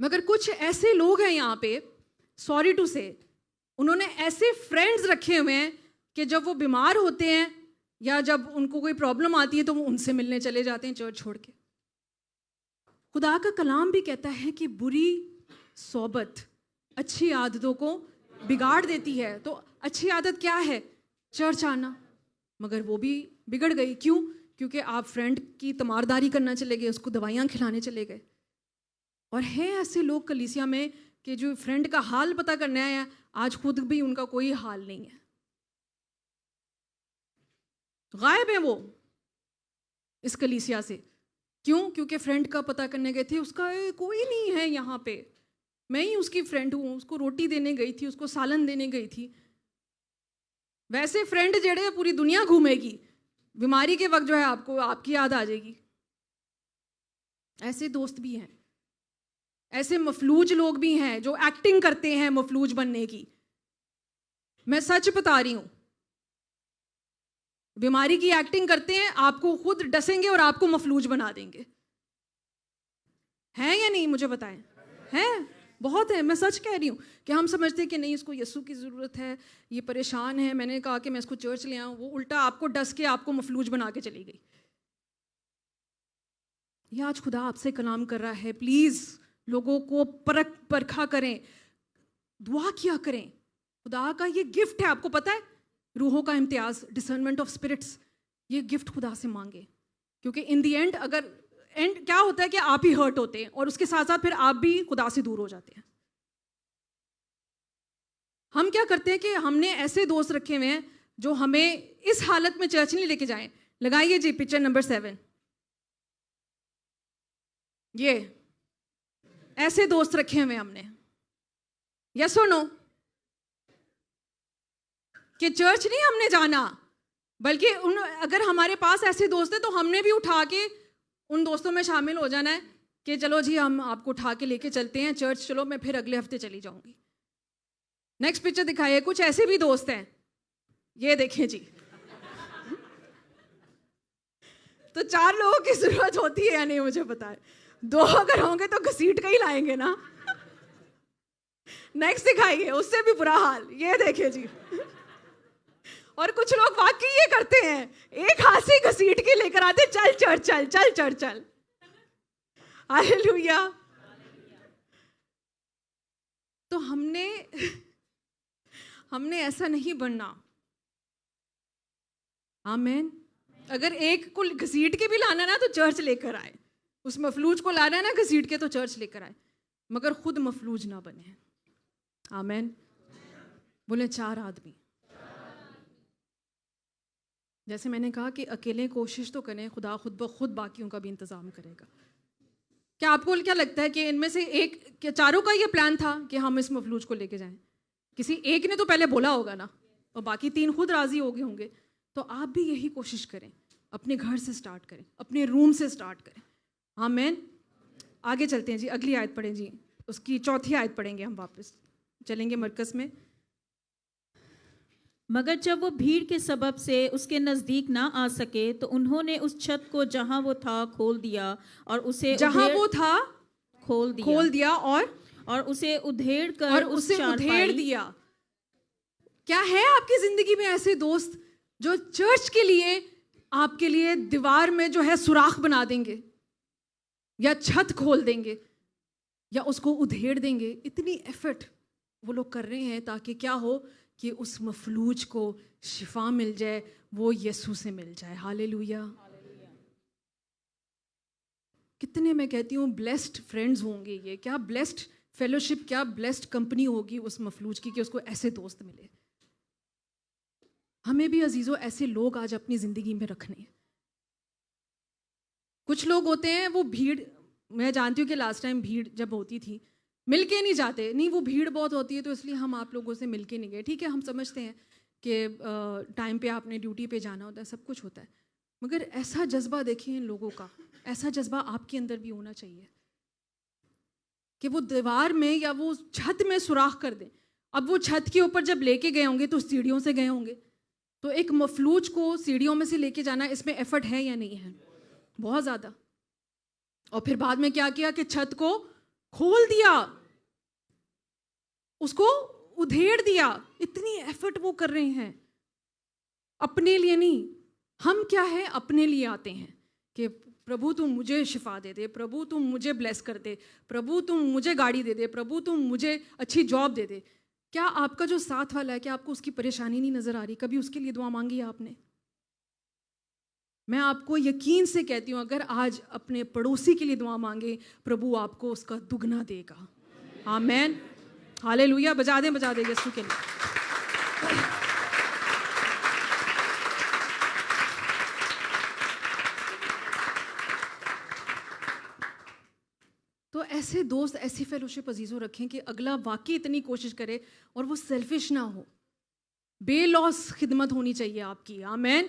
मगर कुछ ऐसे लोग हैं यहाँ पे, सॉरी टू से, उन्होंने ऐसे फ्रेंड्स रखे हुए हैं कि जब वो बीमार होते हैं या जब उनको कोई प्रॉब्लम आती है तो वो उनसे मिलने चले जाते हैं चर्च छोड़ के। खुदा का कलाम भी कहता है कि बुरी सोबत अच्छी आदतों को बिगाड़ देती है। तो अच्छी आदत क्या है? चर्च आना। मगर वो भी बिगड़ गई। क्यों? क्योंकि आप फ्रेंड की तमारदारी करना चले गए, उसको दवाइयाँ खिलाने चले गए। और हैं ऐसे लोग कलीसिया में कि जो फ्रेंड का हाल पता करने आए हैं, आज खुद भी उनका कोई हाल नहीं है, गायब है वो इस कलीसिया से। क्यों? क्योंकि फ्रेंड का पता करने गए थे, उसका कोई नहीं है यहाँ पे, मैं ही उसकी फ्रेंड हूँ, उसको रोटी देने गई थी, उसको सालन देने गई थी। वैसे फ्रेंड जेड़े पूरी दुनिया घूमेगी, बीमारी के वक्त जो है आपको आपकी याद आ जाएगी। ऐसे दोस्त भी हैं, ऐसे मफलूज लोग भी हैं जो एक्टिंग करते हैं मफलूज बनने की। मैं सच बता रही हूं, बीमारी की एक्टिंग करते हैं, आपको खुद डसेंगे और आपको मफलूज बना देंगे। हैं या नहीं? मुझे बताएं। हैं, बहुत है। मैं सच कह रही हूँ कि हम समझते हैं कि नहीं, इसको यीशु की ज़रूरत है, ये परेशान है, मैंने कहा कि मैं इसको चर्च ले आऊँ, वो उल्टा आपको डस के आपको मफलूज बना के चली गई। ये आज खुदा आपसे कलाम कर रहा है, प्लीज़ लोगों को परखा करें, दुआ किया करें। खुदा का ये गिफ्ट है, आपको पता है, रूहों का इम्तियाज़, डिसर्नमेंट ऑफ स्पिरिट्स, ये गिफ्ट खुदा से मांगे। क्योंकि इन दी एंड अगर एंड क्या होता है कि आप ही हर्ट होते हैं और उसके साथ साथ फिर आप भी खुदा से दूर हो जाते हैं। हम क्या करते हैं कि हमने ऐसे दोस्त रखे हुए हैं जो हमें इस हालत में चर्च नहीं लेके जाएं। लगाइए जी पिक्चर नंबर 7। ये ऐसे दोस्त रखे हुए हमने, यस और नो, कि चर्च नहीं हमने जाना, बल्कि अगर हमारे पास ऐसे दोस्त हैं तो हमने भी उठा के उन दोस्तों में शामिल हो जाना है कि चलो जी हम आपको उठा के लेके चलते हैं चर्च, चलो मैं फिर अगले हफ्ते चली जाऊंगी। नेक्स्ट पिक्चर दिखाइए। कुछ ऐसे भी दोस्त हैं, ये देखें जी। तो 4 लोगों की जरूरत होती है या नहीं मुझे पता है, 2 अगर होंगे तो घसीट के ही लाएंगे ना। नेक्स्ट दिखाइए, उससे भी बुरा हाल, ये देखिए जी। और कुछ लोग वाकई ये करते हैं, एक हाथ से घसीट के लेकर आते, चल चल चल चल चल चल। हालेलुया। तो हमने ऐसा नहीं बनना। आमीन। अगर एक को घसीट के भी लाना ना तो चर्च लेकर आए, उस मफलूज को लाना है ना घसीट के तो चर्च लेकर आए, मगर खुद मफलूज ना बने। आमीन। बोले 4 आदमी। जैसे मैंने कहा कि अकेले कोशिश तो करें, खुदा खुद ब खुद बाकियों का भी इंतज़ाम करेगा। क्या आपको क्या लगता है कि इनमें से एक, क्या 4 का ये प्लान था कि हम इस मफलूज को लेके जाएं? किसी एक ने तो पहले बोला होगा ना, और बाकी 3 खुद राजी हो गए होंगे। तो आप भी यही कोशिश करें, अपने घर से स्टार्ट करें, अपने रूम से स्टार्ट करें। आमीन। आगे चलते हैं जी, अगली आयत पढ़ें जी, उसकी 4थी आयत पढ़ेंगे, हम वापस चलेंगे मरकज़ में। मगर जब वो भीड़ के सबब से उसके नजदीक ना आ सके तो उन्होंने उस छत को जहां वो था खोल दिया और उसे जहां वो था खोल दिया और उसे उधेड़ कर और उसे उधेड़ दिया। क्या है आपकी जिंदगी में ऐसे दोस्त जो चर्च के लिए आपके लिए दीवार में जो है सुराख बना देंगे या छत खोल देंगे या उसको उधेड़ देंगे? इतनी एफर्ट वो लोग कर रहे हैं ताकि क्या हो कि उस मफलूज को शिफा मिल जाए, वो यीशु से मिल जाए। हालेलुया। कितने मैं कहती हूँ ब्लेस्ड फ्रेंड्स होंगे ये, क्या ब्लेस्ड फेलोशिप, क्या ब्लेस्ड कंपनी होगी उस मफलूज की कि उसको ऐसे दोस्त मिले। हमें भी अजीजों ऐसे लोग आज अपनी ज़िंदगी में रखने हैं। कुछ लोग होते हैं वो भीड़, मैं जानती हूँ कि लास्ट टाइम भीड़ जब होती थी मिल के नहीं जाते, नहीं वो भीड़ बहुत होती है तो इसलिए हम आप लोगों से मिल के नहीं गए। ठीक है, हम समझते हैं कि टाइम पे आपने ड्यूटी पे जाना होता है, सब कुछ होता है, मगर ऐसा जज्बा देखिए इन लोगों का, ऐसा जज्बा आपके अंदर भी होना चाहिए कि वो दीवार में या वो छत में सुराख कर दें अब वो छत के ऊपर जब लेके गए होंगे तो सीढ़ियों से गए होंगे, तो एक मफलूज को सीढ़ियों में से लेके जाना, इसमें एफर्ट है या नहीं है? बहुत ज़्यादा। और फिर बाद में क्या किया कि छत को खोल दिया, उसको उधेड़ दिया। इतनी एफर्ट वो कर रहे हैं, अपने लिए नहीं। हम क्या है, अपने लिए आते हैं कि प्रभु तुम मुझे शिफा दे दे, प्रभु तुम मुझे ब्लेस कर दे, प्रभु तुम मुझे गाड़ी दे दे, प्रभु तुम मुझे अच्छी जॉब दे दे। क्या आपका जो साथ वाला है, क्या आपको उसकी परेशानी नहीं नजर आ रही? कभी उसके लिए दुआ मांगी है आपने? मैं आपको यकीन से कहती हूँ, अगर आज अपने पड़ोसी के लिए दुआ मांगे, प्रभु आपको उसका दुगना देगा। आमीन, हालेलुया। बजा दे यीशु के लिए। तो ऐसे दोस्त, ऐसी फेलोशिप अजीजों रखें कि अगला वाकई इतनी कोशिश करे और वो सेल्फिश ना हो। बेलॉस खिदमत होनी चाहिए आपकी। आमीन।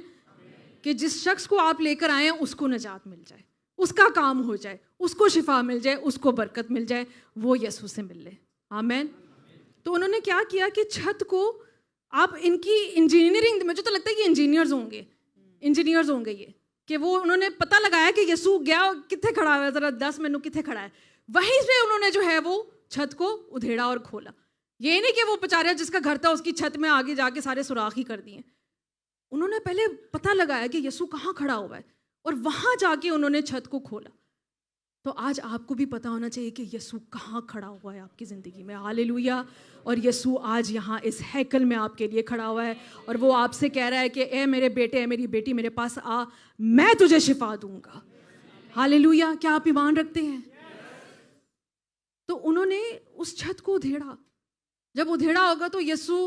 कि जिस शख्स को आप लेकर आए हैं उसको नजात मिल जाए, उसका काम हो जाए, उसको शिफा मिल जाए, उसको बरकत मिल जाए, वो यीशु से मिल ले। आमीन। तो उन्होंने क्या किया कि छत को, आप इनकी इंजीनियरिंग, मुझे तो लगता है कि इंजीनियर्स होंगे ये, कि वो उन्होंने पता लगाया कि यीशु गया कितने खड़ा है, जरा 10 मिनट कितने खड़ा है, वहीं से उन्होंने जो है वो छत को उधेड़ा और खोला। ये नहीं कि वो बेचारा जिसका घर था उसकी छत में आगे जाके सारे सुराख ही कर दिए। उन्होंने पहले पता लगाया कि यीशु कहाँ खड़ा हुआ है और वहां जाके उन्होंने छत को खोला। तो आज आपको भी पता होना चाहिए कि यीशु कहाँ खड़ा हुआ है आपकी ज़िंदगी में। हालेलुया। और यीशु आज यहाँ इस हैकल में आपके लिए खड़ा हुआ है और वो आपसे कह रहा है कि ए मेरे बेटे, ए मेरी बेटी, मेरे पास आ, मैं तुझे शिफा दूंगा। हालेलुया। क्या आप ईमान रखते हैं? तो उन्होंने उस छत को उधेड़ा। जब उधेड़ा होगा तो यीशु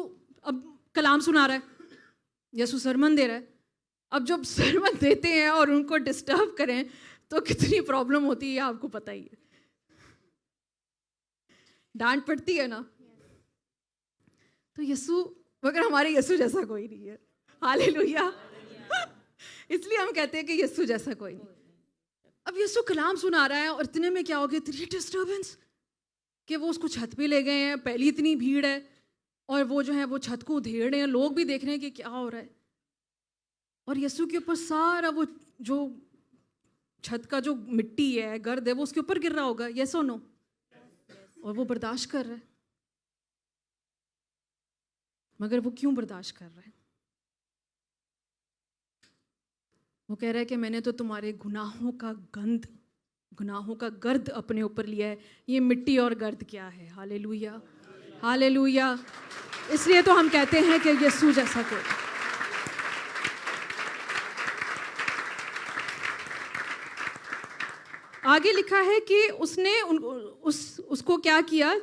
अब कलाम सुना रहा है, यीशु सरमन दे रहा है। अब जब सरमन देते हैं और उनको डिस्टर्ब करें तो कितनी प्रॉब्लम होती है, आपको पता ही है। डांट पड़ती है ना। तो यीशु, मगर हमारे यीशु जैसा कोई नहीं है। हालेलुया। इसलिए हम कहते हैं कि यीशु जैसा कोई नहीं। अब यीशु कलाम सुना रहा है और इतने में क्या हो गया, इतनी डिस्टर्बेंस कि वो उसको छत पे ले गए हैं। पहली इतनी भीड़ है और वो जो है वो छत को उधेड़ रहे हैं, लोग भी देख रहे हैं कि क्या हो रहा है। और यीशु के ऊपर सारा वो जो छत का जो मिट्टी है, गर्द है, वो उसके ऊपर गिर रहा होगा। यस और नो? और वो बर्दाश्त कर रहा है। मगर वो क्यों बर्दाश्त कर रहा है? वो कह रहा है कि मैंने तो तुम्हारे गुनाहों का गर्द अपने ऊपर लिया है। ये मिट्टी और गर्द क्या है? Hallelujah, hallelujah. इसलिए तो हम कहते हैं कि यीशु जैसा कोई। आगे लिखा है कि उसने उसको क्या किया?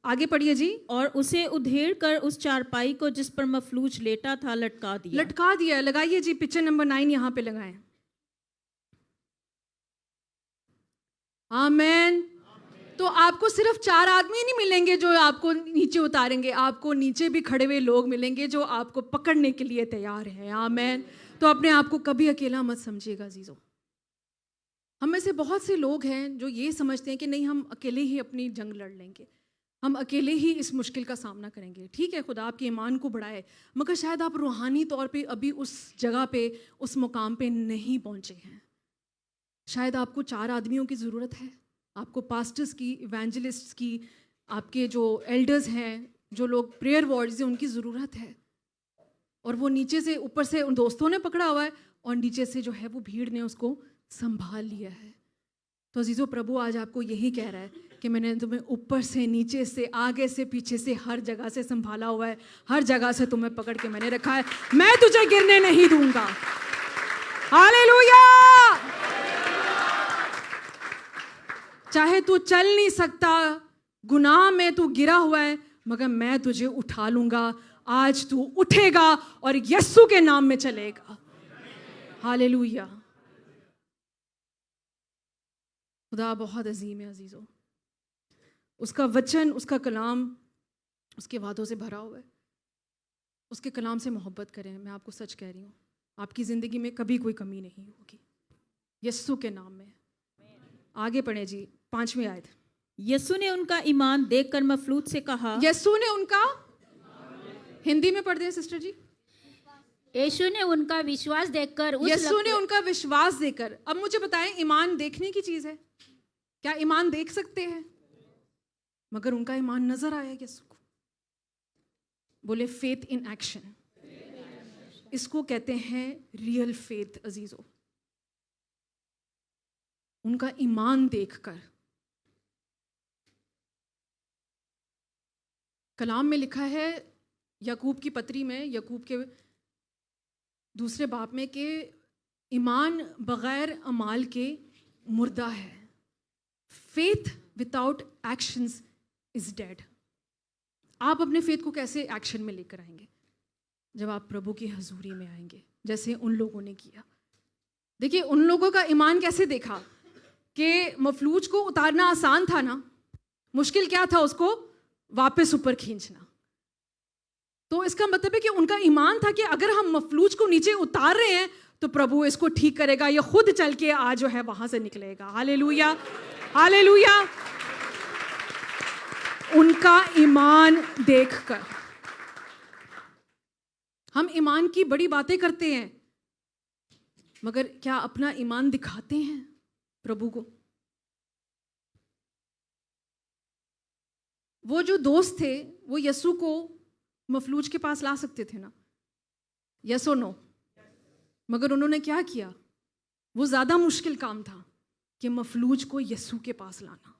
आगे पढ़िए जी। और उसे उधेड़ कर उस चारपाई को जिस पर मफलूज लेटा था लटका दिया। लगाइए जी, पिक्चर नंबर 9 यहाँ पे लगाएं। आमेन। तो आपको सिर्फ 4 आदमी नहीं मिलेंगे जो आपको नीचे उतारेंगे, आपको नीचे भी खड़े हुए लोग मिलेंगे जो आपको पकड़ने के लिए तैयार हैं। आमेन। तो अपने आप को कभी अकेला मत समझिएगा अजीजों। हम में से बहुत से लोग हैं जो ये समझते हैं कि नहीं, हम अकेले ही अपनी जंग लड़ लेंगे, हम अकेले ही इस मुश्किल का सामना करेंगे। ठीक है, खुदा आपके ईमान को बढ़ाए, मगर शायद आप रूहानी तौर पे अभी उस जगह पे, उस मुकाम पे नहीं पहुंचे हैं। शायद आपको 4 आदमियों की ज़रूरत है, आपको पास्टर्स की, इवेंजलिस्ट्स की, आपके जो एल्डर्स हैं, जो लोग प्रेयर वॉर्ड्स हैं, उनकी ज़रूरत है। और वो नीचे से, ऊपर से उन दोस्तों ने पकड़ा हुआ है और नीचे से जो है वो भीड़ ने उसको संभाल लिया है। तो अजीज़ों, प्रभु आज आपको यही कह रहा है कि मैंने तुम्हें ऊपर से, नीचे से, आगे से, पीछे से, हर जगह से संभाला हुआ है, हर जगह से तुम्हें पकड़ के मैंने रखा है। मैं तुझे गिरने नहीं दूंगा। हालेलुया। चाहे तू चल नहीं सकता, गुनाह में तू गिरा हुआ है, मगर मैं तुझे उठा लूंगा। आज तू उठेगा और यीशु के नाम में चलेगा। हालेलुया। खुदा बहुत अजीम है अजीजों। उसका वचन, उसका कलाम, उसके वादों से भरा हुआ है। उसके कलाम से मोहब्बत करें। मैं आपको सच कह रही हूँ, आपकी ज़िंदगी में कभी कोई कमी नहीं होगी, यीशु के नाम में। आगे पढ़े जी, 5वीं आयत। यीशु ने उनका ईमान देखकर मफलूज से कहा, यीशु ने उनका, हिंदी में पढ़ दें सिस्टर जी। यीशु ने उनका विश्वास देखकर यीशु ने उनका विश्वास देकर। अब मुझे बताएं, ईमान देखने की चीज है क्या? ईमान देख सकते हैं? मगर उनका ईमान नजर आया यीशु को। बोले फेथ इन एक्शन। इसको कहते हैं रियल फेथ अजीजों। उनका ईमान देखकर। कलाम में लिखा है याकूब की पत्री में, याकूब के दूसरे बाब में, कि ईमान बगैर अमाल के मुर्दा है। Faith without actions is dead. आप अपने फेथ को कैसे एक्शन में लेकर आएंगे? जब आप प्रभु की हजूरी में आएंगे, जैसे उन लोगों ने किया। देखिए उन लोगों का ईमान कैसे देखा कि मफलूज को उतारना आसान था ना, मुश्किल क्या था उसको वापस ऊपर खींचना। तो इसका मतलब है कि उनका ईमान था कि अगर हम मफलूज को नीचे उतार रहे हैं तो प्रभु इसको ठीक करेगा, ये खुद चल के आज जो है वहां से निकलेगा। Hallelujah, hallelujah. उनका ईमान देखकर हम ईमान की बड़ी बातें करते हैं, मगर क्या अपना ईमान दिखाते हैं प्रभु को? वो जो दोस्त थे वो यीशु को मफलूज के पास ला सकते थे ना, यस और नो? मगर उन्होंने क्या किया? वो ज्यादा मुश्किल काम था कि मफलूज को यीशु के पास लाना,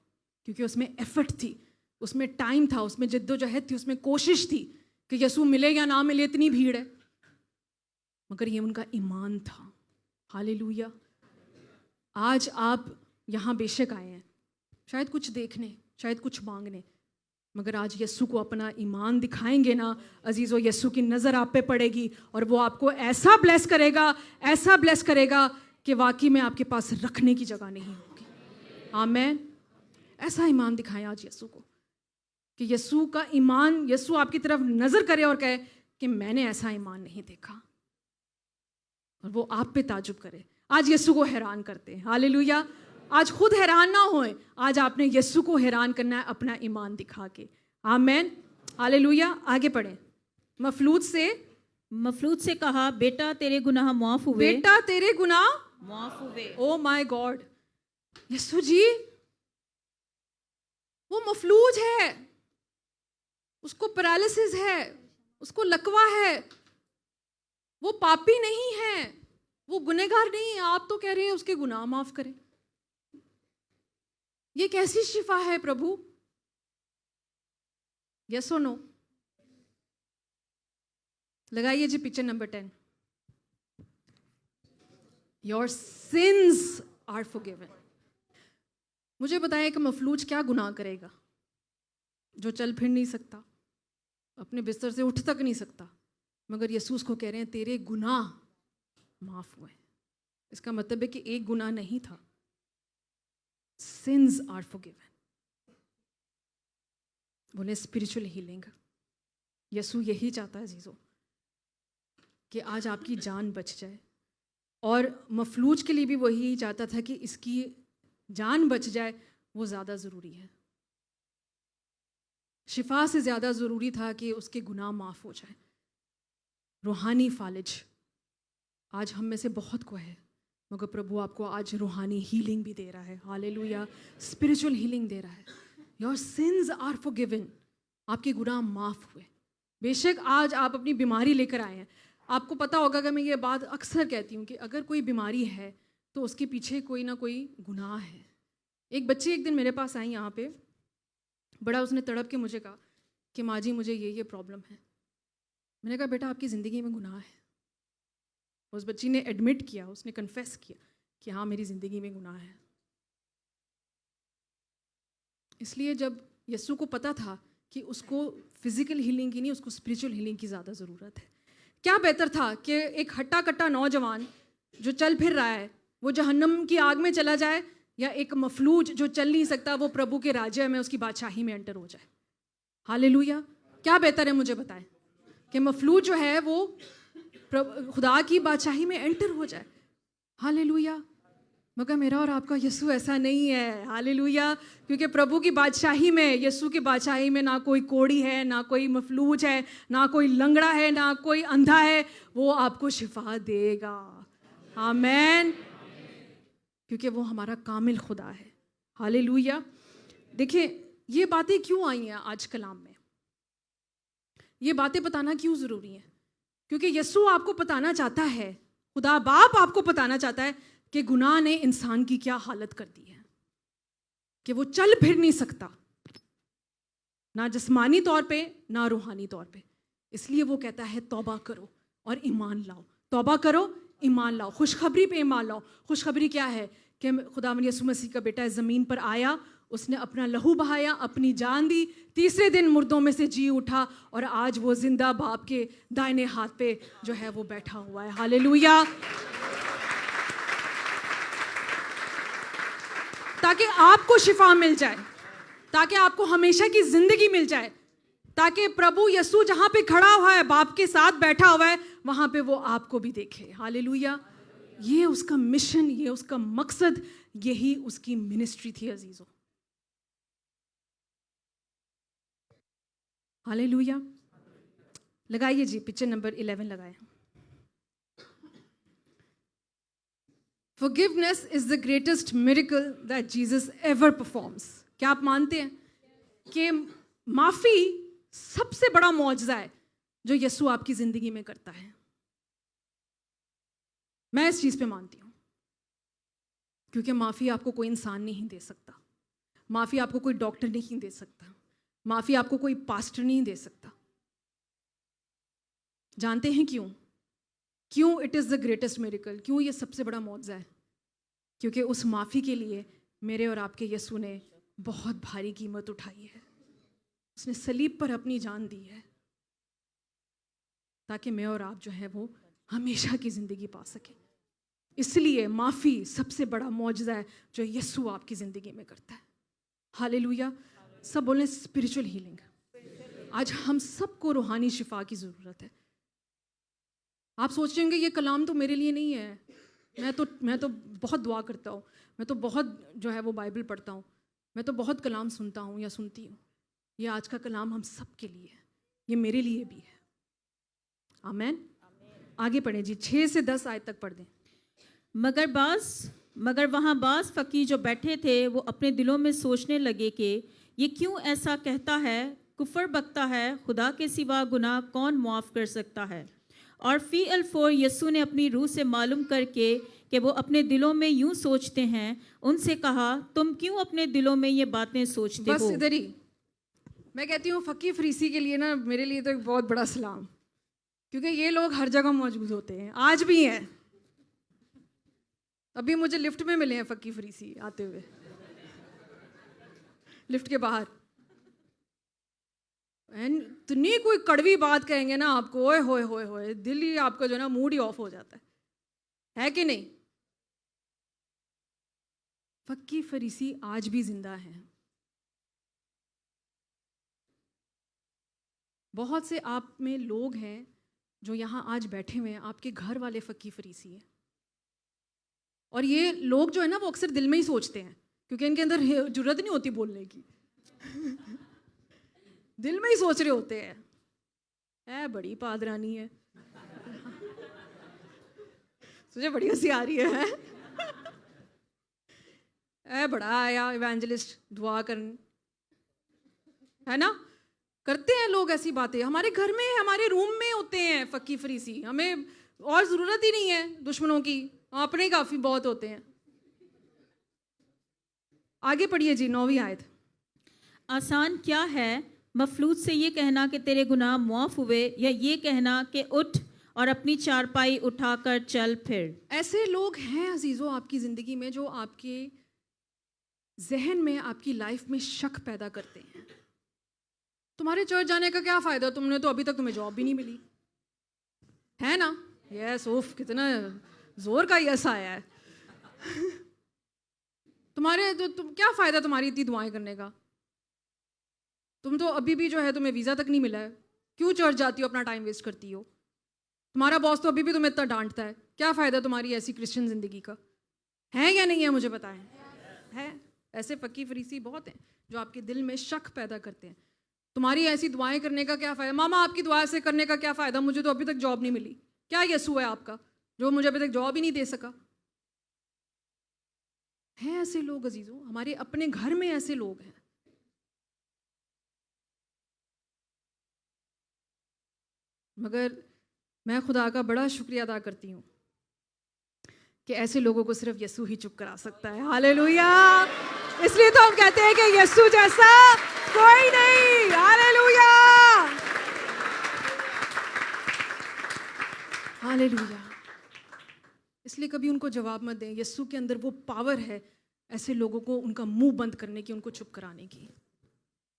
क्योंकि उसमें एफर्ट थी, उसमें टाइम था, उसमें जिद्दोजहद थी, उसमें कोशिश थी कि यीशु मिले या ना मिले, इतनी भीड़ है। मगर ये उनका ईमान था। हालेलुया। आज आप यहाँ बेशक आए हैं शायद कुछ देखने, शायद कुछ मांगने, मगर आज यीशु को अपना ईमान दिखाएंगे ना अजीजों, यीशु की नज़र आप पे पड़ेगी और वो आपको ऐसा ब्लेस करेगा, ऐसा ब्लेस करेगा कि वाकई में आपके पास रखने की जगह नहीं होगी। आमीन। ऐसा ईमान दिखाएं आज यीशु को कि यीशु का ईमान, यीशु आपकी तरफ नज़र करे और कहे कि मैंने ऐसा ईमान नहीं देखा, और वो आप पे ताजुब करे। आज यीशु को हैरान करते हैं। हालेलुया। आज खुद हैरान ना होए, आज आपने यीशु को हैरान करना है अपना ईमान दिखा के। आमीन, हालेलुया। आगे पढ़ें। मफलूज से कहा, बेटा तेरे गुनाह माफ हुए। बेटा तेरे गुनाह माफ हुए। ओ माय गॉड, यीशु जी वो मफलूज है, उसको पैरालिसिस है, उसको लकवा है, वो पापी नहीं है, वो गुनहगार नहीं है। आप तो कह रहे हैं उसके गुनाह माफ करें। ये कैसी शिफा है प्रभु? यस और नो? लगाइए जी picture number 10। Your sins are forgiven. मुझे बताएं कि मफलूज क्या गुनाह करेगा जो चल फिर नहीं सकता, अपने बिस्तर से उठ तक नहीं सकता, मगर यीशु उसको कह रहे हैं तेरे गुनाह माफ हुए। इसका मतलब है कि एक गुनाह नहीं था। Sins are forgiven. बोले स्पिरिचुअल हीलिंग। यीशु यही चाहता है जीजो कि आज आपकी जान बच जाए, और मफलूज के लिए भी वही चाहता था कि इसकी जान बच जाए। वो ज़्यादा ज़रूरी है, शिफा से ज़्यादा ज़रूरी था कि उसके गुनाह माफ़ हो जाए। रूहानी फालिज आज हम में से बहुत को है, मगर प्रभु आपको आज रूहानी हीलिंग भी दे रहा है। हालेलुया। स्पिरिचुअल हीलिंग दे रहा है। Your sins are forgiven. आपके गुनाह माफ़ हुए। बेशक आज आप अपनी बीमारी लेकर आए हैं। आपको पता होगा कि मैं ये बात अक्सर कहती हूँ कि अगर कोई बीमारी है तो उसके पीछे कोई ना कोई गुनाह है। एक बच्ची एक दिन मेरे पास आई यहाँ पे, बड़ा उसने तड़प के मुझे कहा कि माँ जी मुझे ये प्रॉब्लम है। मैंने कहा बेटा आपकी ज़िंदगी में गुनाह है। उस बच्ची ने एडमिट किया, उसने कन्फेस किया कि हाँ मेरी ज़िंदगी में गुनाह है। इसलिए जब यीशु को पता था कि उसको फिजिकल हीलिंग की नहीं, उसको स्पिरिचुअल हीलिंग की ज़्यादा ज़रूरत है, क्या बेहतर था कि एक हट्टा कट्टा नौजवान जो चल फिर रहा है वो जहन्नम की आग में चला जाए, या एक मफलूज जो चल नहीं सकता वो प्रभु के राज्य में, उसकी बादशाही में एंटर हो जाए। हालेलुया। क्या बेहतर है मुझे बताएं कि मफलूज जो है वो खुदा की बादशाही में एंटर हो जाए। हालेलुया। मगर मेरा और आपका यीशु ऐसा नहीं है, हालेलुया। क्योंकि प्रभु की बादशाही में, यीशु की बादशाही में ना कोई कोढ़ी है, ना कोई मफलूज है, ना कोई लंगड़ा है, ना कोई अंधा है। वो आपको शिफा देगा, आमेन, क्योंकि वो हमारा कामिल खुदा है, हालेलुया। देखिए ये बातें क्यों आई हैं आज कलाम में, ये बातें बताना क्यों ज़रूरी है? क्योंकि यीशु आपको बताना चाहता है, खुदा बाप आपको बताना चाहता है कि गुनाह ने इंसान की क्या हालत कर दी है, कि वो चल फिर नहीं सकता, ना जिस्मानी तौर पे ना रूहानी तौर पे। इसलिए वो कहता है तौबा करो और ईमान लाओ, तौबा करो, ईमान लाओ, खुशखबरी पे ईमान लाओ। खुशखबरी क्या है? कि खुदावंद यीशु मसीह का बेटा इस ज़मीन पर आया, उसने अपना लहू बहाया, अपनी जान दी, तीसरे दिन मुर्दों में से जी उठा और आज वो जिंदा बाप के दाहिने हाथ पे जो है वो बैठा हुआ है, हालेलुया। ताकि आपको शिफा मिल जाए, ताकि आपको हमेशा की जिंदगी मिल जाए, ताकि प्रभु यीशु जहां पे खड़ा हुआ है, बाप के साथ बैठा हुआ है, वहां पे वो आपको भी देखे, हालेलुया। ये उसका मिशन, ये उसका मकसद, यही उसकी मिनिस्ट्री थी अजीजों, हालेलुया। लगाइए जी, पिक्चर नंबर 11 लगाए। Forgiveness is the greatest miracle that Jesus ever performs. क्या आप मानते हैं कि माफी सबसे बड़ा मौजज़ा है जो यीशु आपकी जिंदगी में करता है? मैं इस चीज पे मानती हूँ, क्योंकि माफी आपको कोई इंसान नहीं दे सकता, माफी आपको कोई डॉक्टर नहीं दे सकता, माफी आपको कोई पास्टर नहीं दे सकता। जानते हैं क्यों? क्यों it is the greatest miracle? क्यों ये सबसे बड़ा मौजज़ा है? क्योंकि उस माफ़ी के लिए मेरे और आपके यीशु ने बहुत भारी कीमत उठाई है। उसने सलीब पर अपनी जान दी है ताकि मैं और आप जो है वो हमेशा की ज़िंदगी पा सकें। इसलिए माफ़ी सबसे बड़ा मौजज़ा है जो यीशु आपकी ज़िंदगी में करता है, हालेलुया। सब बोलें स्पिरिचुअल हीलिंग। आज हम सबको रूहानी शिफा की ज़रूरत है। आप सोच रहे होंगे ये कलाम तो मेरे लिए नहीं है, मैं तो बहुत दुआ करता हूँ, मैं तो बहुत जो है वो बाइबल पढ़ता हूँ, मैं तो बहुत कलाम सुनता हूँ या सुनती हूँ। ये आज का कलाम हम सब के लिए है, ये मेरे लिए भी है, आमेन। आगे पढ़ें जी, 6 से 10 आयत तक पढ़ दें। मगर वहाँ बास फकीर जो बैठे थे वो अपने दिलों में सोचने लगे कि ये क्यों ऐसा कहता है, कुफर बकता है, खुदा के सिवा गुनाह कौन माफ़ कर सकता है। और फी अल्फोर यीशु ने अपनी रूह से मालूम करके कि वो अपने दिलों में यूं सोचते हैं, उनसे कहा, तुम क्यों अपने दिलों में ये बातें सोचते हो? बस इधर ही मैं कहती हूँ फकीर फरीसी के लिए ना मेरे लिए तो एक बहुत बड़ा सलाम, क्योंकि ये लोग हर जगह मौजूद होते हैं, आज भी हैं। अभी मुझे लिफ्ट में मिले हैं फकीर फरीसी आते हुए, लिफ्ट के बाहर। इतनी कोई कड़वी बात कहेंगे ना आपको, ओए होए होए होए, दिल ही आपका जो ना मूड ही ऑफ हो जाता है कि नहीं? फकीर फरीसी आज भी जिंदा हैं। बहुत से आप में लोग हैं जो यहाँ आज बैठे हुए हैं, आपके घर वाले फकीर फरीसी हैं। और ये लोग जो है ना वो अक्सर दिल में ही सोचते हैं, क्योंकि इनके अंदर जुर्रत नहीं होती बोलने की दिल में ही सोच रहे होते हैं, ऐ बड़ी पादरानी है तुझे बड़ी हंसी आ रही है ऐ बड़ा आया इवेंजलिस्ट दुआ करने, है ना? करते हैं लोग ऐसी बातें। हमारे घर में, हमारे रूम में होते हैं फकीर फरीसी, हमें और ज़रूरत ही नहीं है दुश्मनों की, अपने ही काफ़ी बहुत होते हैं। आगे पढ़िए जी, 9वीं आयत। आसान क्या है मफलूज से ये कहना कि तेरे गुनाह मुआफ हुए, या ये कहना कि उठ और अपनी चारपाई उठाकर चल फिर। ऐसे लोग हैं अजीज़ों आपकी ज़िंदगी में जो आपके जहन में, आपकी लाइफ में शक पैदा करते हैं। तुम्हारे चर्च जाने का क्या फ़ायदा, तुमने तो अभी तक तुम्हें जॉब भी नहीं मिली, है ना? यस, उफ कितना जोर का यस आया है तुम्हारे तो तुम क्या फ़ायदा तुम्हारी इतनी दुआएं करने का, तुम तो अभी भी जो है तुम्हें वीज़ा तक नहीं मिला है, क्यों चर्च जाती हो, अपना टाइम वेस्ट करती हो? तुम्हारा बॉस तो अभी भी तुम्हें इतना डांटता है, क्या फ़ायदा तुम्हारी ऐसी क्रिश्चियन ज़िंदगी का, है या नहीं है मुझे बताएं? है। ऐसे फकी फरीसी बहुत हैं जो आपके दिल में शक पैदा करते हैं। तुम्हारी ऐसी दुआएं करने का क्या फ़ायदा? मामा आपकी दुआ से करने का क्या फ़ायदा? मुझे तो अभी तक जॉब नहीं मिली। क्या यीशु है आपका जो मुझे अभी तक जॉब ही नहीं दे सका? हैं ऐसे लोग अजीजों, हमारे अपने घर में ऐसे लोग हैं। मगर मैं खुदा का बड़ा शुक्रिया अदा करती हूँ कि ऐसे लोगों को सिर्फ यीशु ही चुप करा सकता है। हालेलुया। इसलिए तो हम कहते हैं कि यीशु जैसा कोई नहीं। Hallelujah, hallelujah. इसलिए कभी उनको जवाब मत दें। यीशु के अंदर वो पावर है ऐसे लोगों को उनका मुंह बंद करने की, उनको चुप कराने की।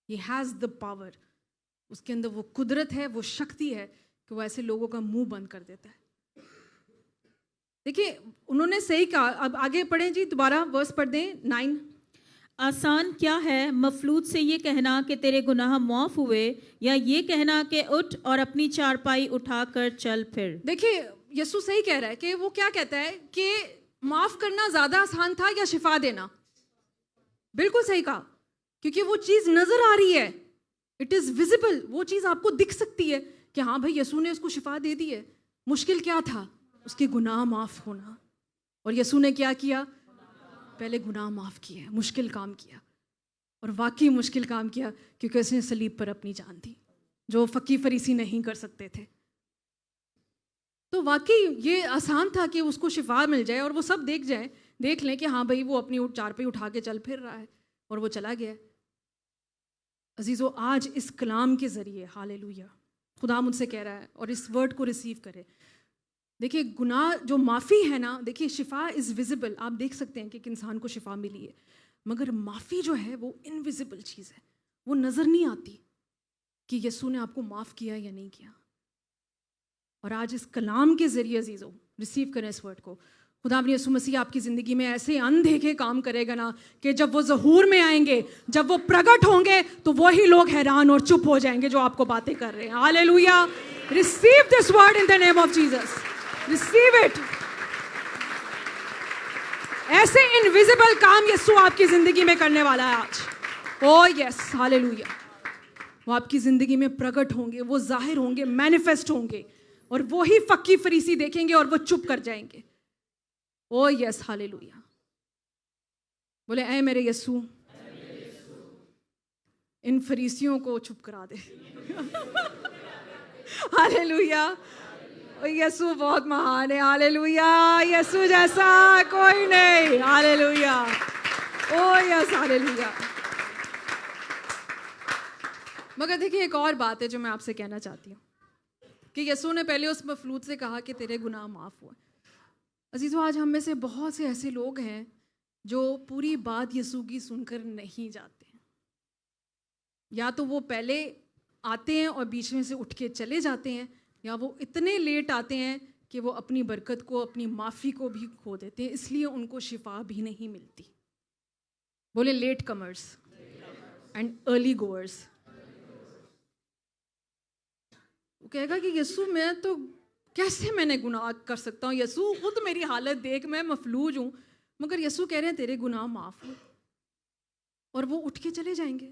He has the power। उसके अंदर वो कुदरत है, वो शक्ति है कि वो ऐसे लोगों का मुंह बंद कर देता है। देखिए उन्होंने सही कहा। अब आगे पढ़ें जी, दोबारा वर्स पढ़ दें 9। आसान क्या है मफलूज से ये कहना कि तेरे गुनाह माफ हुए, या ये कहना कि उठ और अपनी चारपाई उठाकर चल फिर। देखिए यीशु सही कह रहा है कि वो क्या कहता है कि माफ करना ज्यादा आसान था या शिफा देना? बिल्कुल सही कहा, क्योंकि वो चीज नजर आ रही है। It is visible. वो चीज आपको दिख सकती है कि हाँ भाई यीशु ने उसको शिफा दे दी है। मुश्किल क्या था? उसके गुनाह माफ होना। और यीशु ने क्या किया? पहले गुनाह माफ किया, मुश्किल काम किया। और वाकई मुश्किल काम किया क्योंकि उसने सलीब पर अपनी जान दी, जो फकी फरीसी नहीं कर सकते थे। तो वाकई ये आसान था कि उसको शिफा मिल जाए और वो सब देख लें कि हाँ भाई वो अपनी चारपाई उठा के चल फिर रहा है और वो चला गया। अजीजों आज इस कलाम के जरिए, हालेलुया, खुदा मुझसे कह रहा है और इस वर्ड को रिसीव करे। देखिए गुनाह जो माफ़ी है ना, देखिए शिफा इज़ विजिबल। आप देख सकते हैं कि एक इंसान को शिफा मिली है, मगर माफ़ी जो है वो इनविजिबल चीज़ है। वो नज़र नहीं आती कि यीशु ने आपको माफ़ किया या नहीं किया। और आज इस कलाम के ज़रिए अजीज़ों रिसीव करें इस वर्ड को। खुदा अपनी यीशु मसीह आपकी ज़िंदगी में ऐसे अनदेखे काम करेगा ना कि जब वो ज़हूर में आएंगे, जब वो प्रकट होंगे, तो वही लोग हैरान और चुप हो जाएंगे जो आपको बातें कर रहे हैं। Hallelujah. Receive this word in the name of Jesus. Receive it. ऐसे इनविजिबल काम यीशु आपकी ज़िंदगी में करने वाला है आज। ओह यस, हालेलुया। वो आपकी ज़िंदगी में प्रकट होंगे, वो जाहिर होंगे, मैनिफेस्ट होंगे, और वही फक्की फरीसी देखेंगे और वो चुप कर जाएंगे। ओह यस, हालेलुया। बोले ऐ मेरे यीशु, इन फरीसियों को चुप करा दे। हालेलुया। यीशु बहुत महान है। हालेलुया। यीशु जैसा कोई नहीं। हालेलुया। ओह यस, हालेलुया। मगर देखिए एक और बात है जो मैं आपसे कहना चाहती हूँ कि यीशु ने पहले उस मफलूज से कहा कि तेरे गुनाह माफ़ हुए। अजीज़ों आज हम में से बहुत से ऐसे लोग हैं जो पूरी बात यीशु की सुनकर नहीं जाते हैं। या तो वो पहले आते हैं और बीच में से उठ के चले जाते हैं, या वो इतने लेट आते हैं कि वो अपनी बरकत को, अपनी माफ़ी को भी खो देते हैं, इसलिए उनको शिफा भी नहीं मिलती। बोले late comers and early goers. वो कहेगा कि यीशु मैं तो कैसे मैंने गुनाह कर सकता हूँ? यीशु खुद मेरी हालत देख, मैं मफलूज हूँ। मगर यीशु कह रहे हैं तेरे गुनाह माफ़ हो, और वो उठ के चले जाएंगे।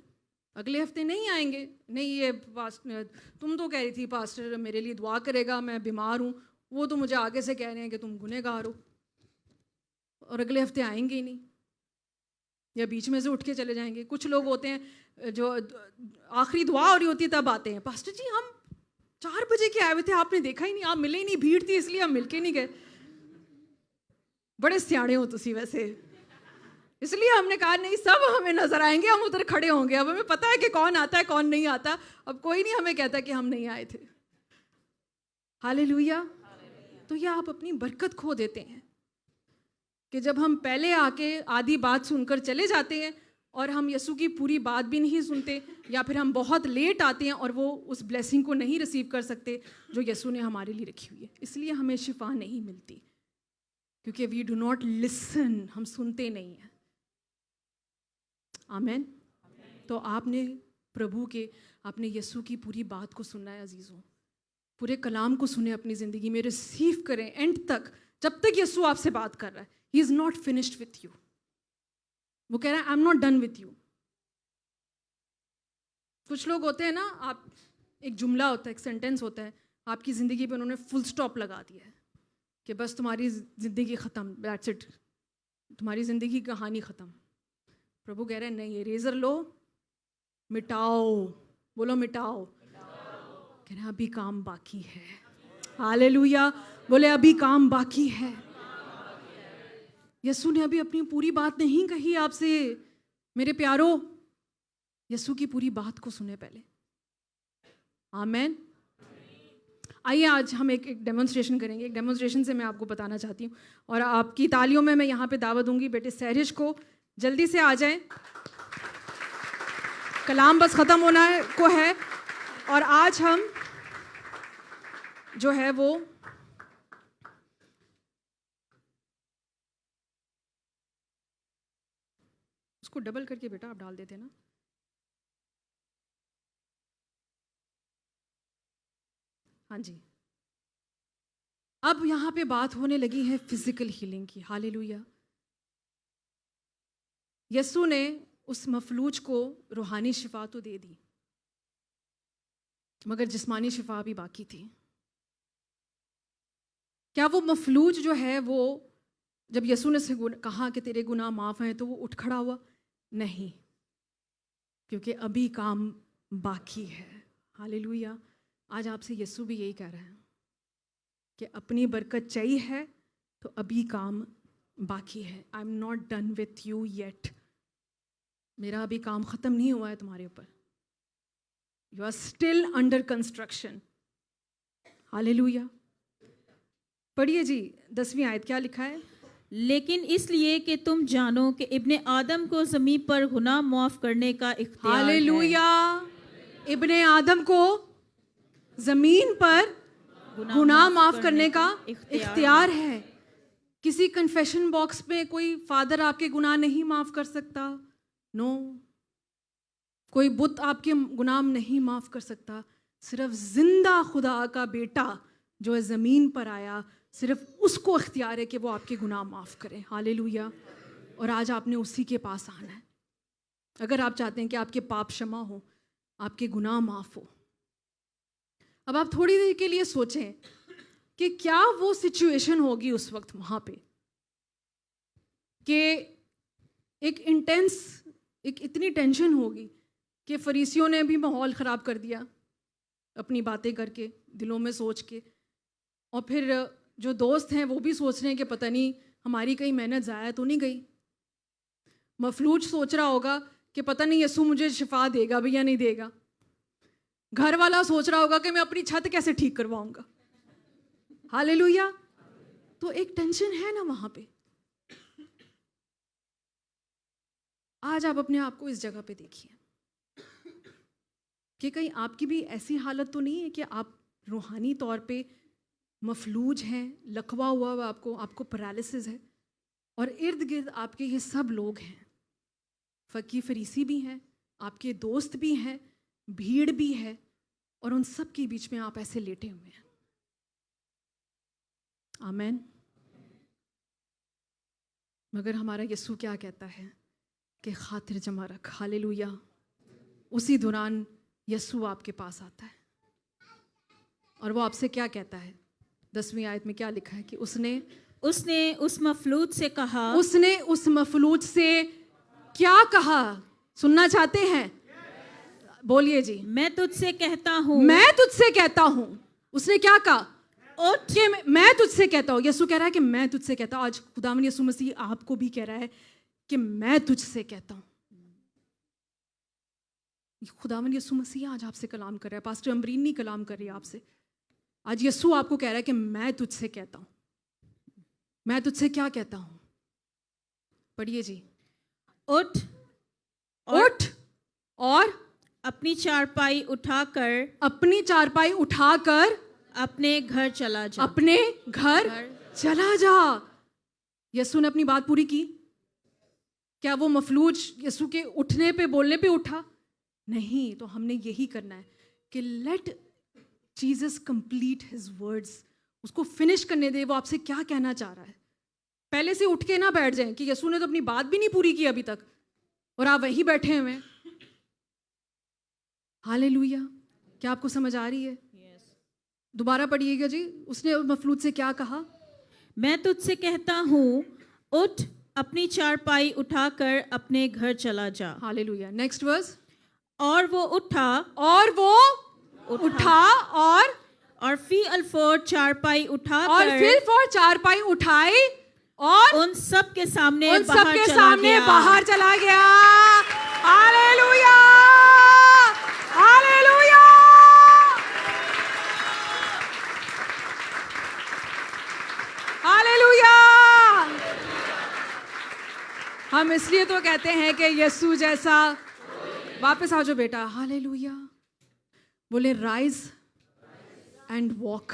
अगले हफ्ते नहीं आएंगे। नहीं ये तुम तो कह रही थी पास्टर मेरे लिए दुआ करेगा, मैं बीमार हूँ। वो तो मुझे आगे से कह रहे हैं कि तुम गुनहगार हो, और अगले हफ्ते आएंगे ही नहीं, या बीच में से उठ के चले जाएंगे। कुछ लोग होते हैं जो आखिरी दुआ हो रही होती है तब आते हैं, पास्टर जी हम 4 बजे के आए हुए थे, आपने देखा ही नहीं, आप मिले ही नहीं, भीड़ थी इसलिए हम मिलके नहीं गए। बड़े सियाणे हो तुसी वैसे। इसलिए हमने कहा नहीं सब हमें नजर आएंगे, हम उधर खड़े होंगे। अब हमें पता है कि कौन आता है कौन नहीं आता। अब कोई नहीं हमें कहता कि हम नहीं आए थे। हालेलुया। तो ये आप अपनी बरकत खो देते हैं कि जब हम पहले आके आधी बात सुनकर चले जाते हैं और हम यीशु की पूरी बात भी नहीं सुनते, या फिर हम बहुत लेट आते हैं और वो उस ब्लेसिंग को नहीं रिसीव कर सकते जो यीशु ने हमारे लिए रखी हुई है। इसलिए हमें शिफा नहीं मिलती, क्योंकि वी डू नॉट लिसन। हम सुनते नहीं हैं। आमेन। तो आपने प्रभु के, आपने यीशु की पूरी बात को सुनना है अजीज़ों। पूरे कलाम को सुने अपनी ज़िंदगी में, रिसीव करें एंड तक, जब तक यीशु आपसे बात कर रहा है। He is not finished with you. वो कह रहा है I am not done with you. कुछ लोग होते हैं ना, आप एक जुमला होता है, एक सेंटेंस होता है, आपकी ज़िंदगी पे उन्होंने फुल स्टॉप लगा दिया है कि बस तुम्हारी ज़िंदगी ख़त्म, दैट्स इट, तुम्हारी ज़िंदगी की कहानी ख़त्म। प्रभु कह रहे हैं नहीं, इरेजर लो, मिटाओ, बोलो मिटाओ। कह रहे हैं अभी काम बाकी है। हालेलुया, बोले अभी काम बाकी है। यीशु ने अभी अपनी पूरी बात नहीं कही आपसे मेरे प्यारो। यीशु की पूरी बात को सुने पहले। आमेन। आइए आज हम एक डेमोन्स्ट्रेशन करेंगे। एक डेमोन्स्ट्रेशन से मैं आपको बताना चाहती हूँ और आपकी तालियों में मैं यहाँ पे दावत दूंगी। बेटे सहरिश को जल्दी से आ जाएं, कलाम बस ख़त्म होना है और आज हम जो है वो उसको डबल करके बेटा आप डाल देते ना। हाँ जी, अब यहाँ पे बात होने लगी है फिजिकल हीलिंग की। हालेलुया। यीशु ने उस मफलूज को रूहानी शिफा तो दे दी, मगर जिस्मानी शिफा भी बाकी थी। क्या वो मफलूज जो है वो जब यीशु ने से कहा कि तेरे गुनाह माफ हैं तो वो उठ खड़ा हुआ? नहीं, क्योंकि अभी काम बाकी है। हालेलुया। आज आपसे यीशु भी यही कह रहा है कि अपनी बरकत चाहिए है तो अभी काम बाकी है। I am not done with you yet. मेरा अभी काम ख़त्म नहीं हुआ है तुम्हारे ऊपर। You are still under construction. Hallelujah. पढ़िए जी 10वीं आयत, क्या लिखा है? लेकिन इसलिए कि तुम जानो कि इब्ने आदम को ज़मीन पर गुनाह माफ़ करने का इख्तियार है। हालेलुया। इब्ने आदम को ज़मीन पर गुनाह माफ़ करने का इख्तियार है। किसी कन्फेशन बॉक्स में कोई फादर आपके गुनाह नहीं माफ़ कर सकता। नो, कोई बुत आपके गुनाह नहीं माफ़ कर सकता। सिर्फ जिंदा खुदा का बेटा जो है ज़मीन पर आया, सिर्फ उसको इख्तियार है कि वो आपके गुनाह माफ़ करे। हालेलुया। और आज आपने उसी के पास आना है अगर आप चाहते हैं कि आपके पाप क्षमा हो, आपके गुनाह माफ़ हो। अब आप थोड़ी देर के लिए सोचें कि क्या वो सिचुएशन होगी उस वक्त वहाँ पे कि एक इंटेंस, एक इतनी टेंशन होगी कि फरीसियों ने भी माहौल ख़राब कर दिया अपनी बातें करके, दिलों में सोच के, और फिर जो दोस्त हैं वो भी सोच रहे हैं कि पता नहीं हमारी कहीं मेहनत ज़ाया तो नहीं गई। मफलूज सोच रहा होगा कि पता नहीं यीशु मुझे शिफा देगा भी या नहीं देगा। घर वाला सोच रहा होगा कि मैं अपनी छत कैसे ठीक करवाऊंगा। हालेलुया। तो एक टेंशन है ना वहां पे। आज आप अपने आप को इस जगह पे देखिए कि कहीं आपकी भी ऐसी हालत तो नहीं है कि आप रूहानी तौर पे मफलूज हैं, लकवा हुआ आपको पैरालिसिस है और इर्द गिर्द आपके ये सब लोग हैं, फकी फरीसी भी हैं, आपके दोस्त भी हैं, भीड़ भी है, और उन सब के बीच में आप ऐसे लेटे हुए हैं। आमेन। मगर हमारा यीशु क्या कहता है कि खातिर जमा रख। हालेलुया। उसी दौरान यीशु आपके पास आता है और वो आपसे क्या कहता है? 10वीं आयत में क्या लिखा है कि उसने उस मफलूज से कहा। उसने उस मफलूज से क्या कहा? सुनना चाहते हैं? बोलिए जी। मैं तुझसे कहता हूँ। मैं तुझसे कहता हूँ। उसने क्या कहा? उठ। कि मैं तुझसे कहता हूँ। यीशु कह रहा है कि मैं तुझसे कहता हूँ। आज खुदावंद यीशु मसीह आपको भी कह रहा है कि मैं तुझसे कहता हूँ। खुदावंद यीशु मसीह आज आपसे कलाम कर रहा है। पास्टर अमरीन नहीं कलाम कर रही है आपसे। आज यीशु आपको कह रहा है कि मैं तुझसे कहता हूँ। मैं तुझसे क्या कहता हूँ? पढ़िए जी। उठ और अपनी चारपाई उठाकर अपने घर चला जा। अपने घर चला जा। यीशु ने अपनी बात पूरी की। क्या वो मफलूज यीशु के उठने पे, बोलने पे उठा? नहीं। तो हमने यही करना है कि late Jesus complete his words. उसको फिनिश करने दे। वो आपसे क्या कहना चाह रहा है? पहले से उठ के ना बैठ जाएं कि यीशु ने तो अपनी बात भी नहीं पूरी की अभी तक और आप वहीं बैठे हुए हैं। हालेलुया। क्या आपको समझ आ रही है? दोबारा पढ़िएगा जी। उसने मफलूज से क्या कहा? मैं तुझसे कहता हूँ, उठ, अपनी चारपाई उठाकर अपने घर चला जा। हालेलुया। Next verse. और वो उठा और फी अल्फोर चारपाई उठाकर चारपाई उठाई और उन सब के सामने बाहर चला गया। Hallelujah, hallelujah. हालेलुया। हम इसलिए तो कहते हैं कि यीशु जैसा, वापस आ जाओ बेटा। हालेलुया। बोले राइज एंड वॉक।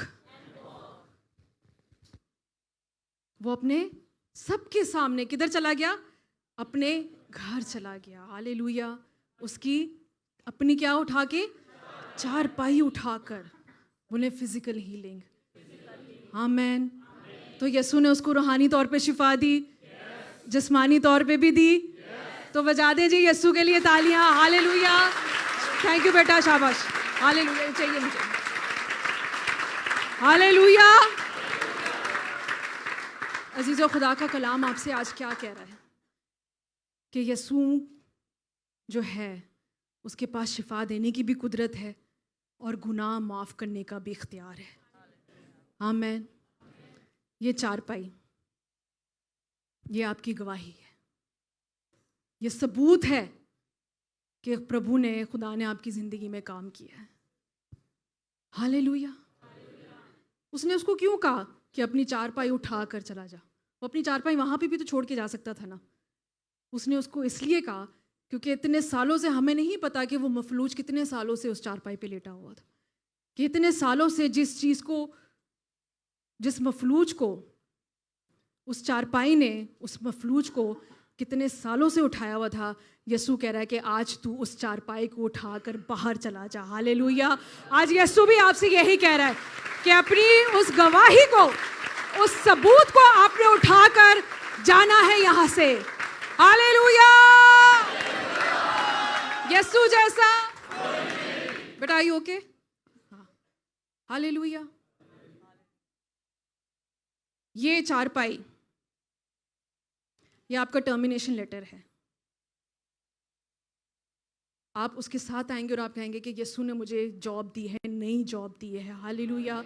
वो अपने सबके सामने किधर चला गया? अपने घर चला गया। हालेलुया। उसकी अपनी क्या उठा के? चारपाई उठाकर। बोले फिजिकल हीलिंग। आमेन। तो यीशु ने उसको रूहानी तौर पे शिफा दी, जिस्मानी तौर पे भी दी। तो बजा दें जी यीशु के लिए तालियां। हालेलुया। थैंक यू बेटा, शाबाश। हालेलुया। चाहिए मुझे। हालेलुया। अजीजों, खुदा का कलाम आपसे आज क्या कह रहा है कि यीशु जो है उसके पास शिफा देने की भी कुदरत है और गुनाह माफ करने का भी इख्तियार है। आमीन। ये चारपाई, ये आपकी गवाही है, ये सबूत है कि प्रभु ने, खुदा ने आपकी जिंदगी में काम किया है। हालेलुया। उसने उसको क्यों कहा कि अपनी चारपाई उठा कर चला जा? वो अपनी चारपाई वहां पे भी तो छोड़ के जा सकता था ना। उसने उसको इसलिए कहा क्योंकि इतने सालों से हमें नहीं पता कि वो मफलूज कितने सालों से उस चारपाई पे लेटा हुआ था, कि इतने सालों से जिस मफलूज को उस चारपाई ने उस मफलूज को कितने सालों से उठाया हुआ था। यीशु कह रहा है कि आज तू उस चारपाई को उठाकर बाहर चला जा। हालेलुया। आज यीशु भी आपसे यही कह रहा है कि अपनी उस गवाही को, उस सबूत को आपने उठाकर जाना है यहां से। हालेलुया। यीशु जैसा। बेटा आई ओके? हालेलुया। ये चारपाई, ये आपका टर्मिनेशन लेटर है। आप उसके साथ आएंगे और आप कहेंगे कि यीशु ने मुझे जॉब दी है, नई जॉब दी है। हालेलुया।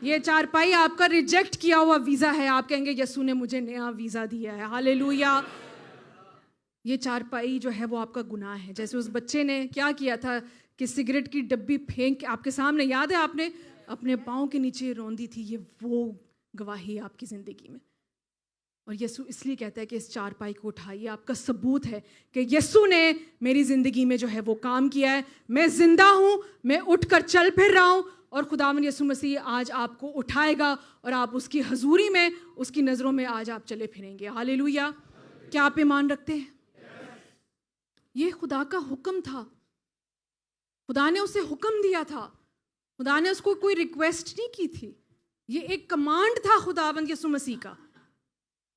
ये चारपाई आपका रिजेक्ट किया हुआ वीज़ा है। आप कहेंगे यीशु ने मुझे नया वीज़ा दिया है। हालेलुया। ये चारपाई जो है वो आपका गुनाह है। जैसे उस बच्चे ने क्या किया था कि सिगरेट की डब्बी फेंक के आपके सामने, याद है, आपने अपने पाँव के नीचे रौंदी थी। ये वो गवाही है आपकी ज़िंदगी में। और यीशु इसलिए कहता है कि इस चारपाई को उठाइए, आपका सबूत है कि यीशु ने मेरी ज़िंदगी में जो है वो काम किया है। मैं जिंदा हूँ, मैं उठकर चल फिर रहा हूँ और खुदावंद यीशु मसीह आज आपको उठाएगा और आप उसकी हजूरी में, उसकी नज़रों में आज आप चले फिरेंगे। हालेलुया। क्या आप ईमान रखते हैं? ये खुदा का हुक्म था। खुदा ने उसे हुक्म दिया था। खुदा ने उसको कोई रिक्वेस्ट नहीं की थी। ये एक कमांड था खुदावंद यीशु मसीह का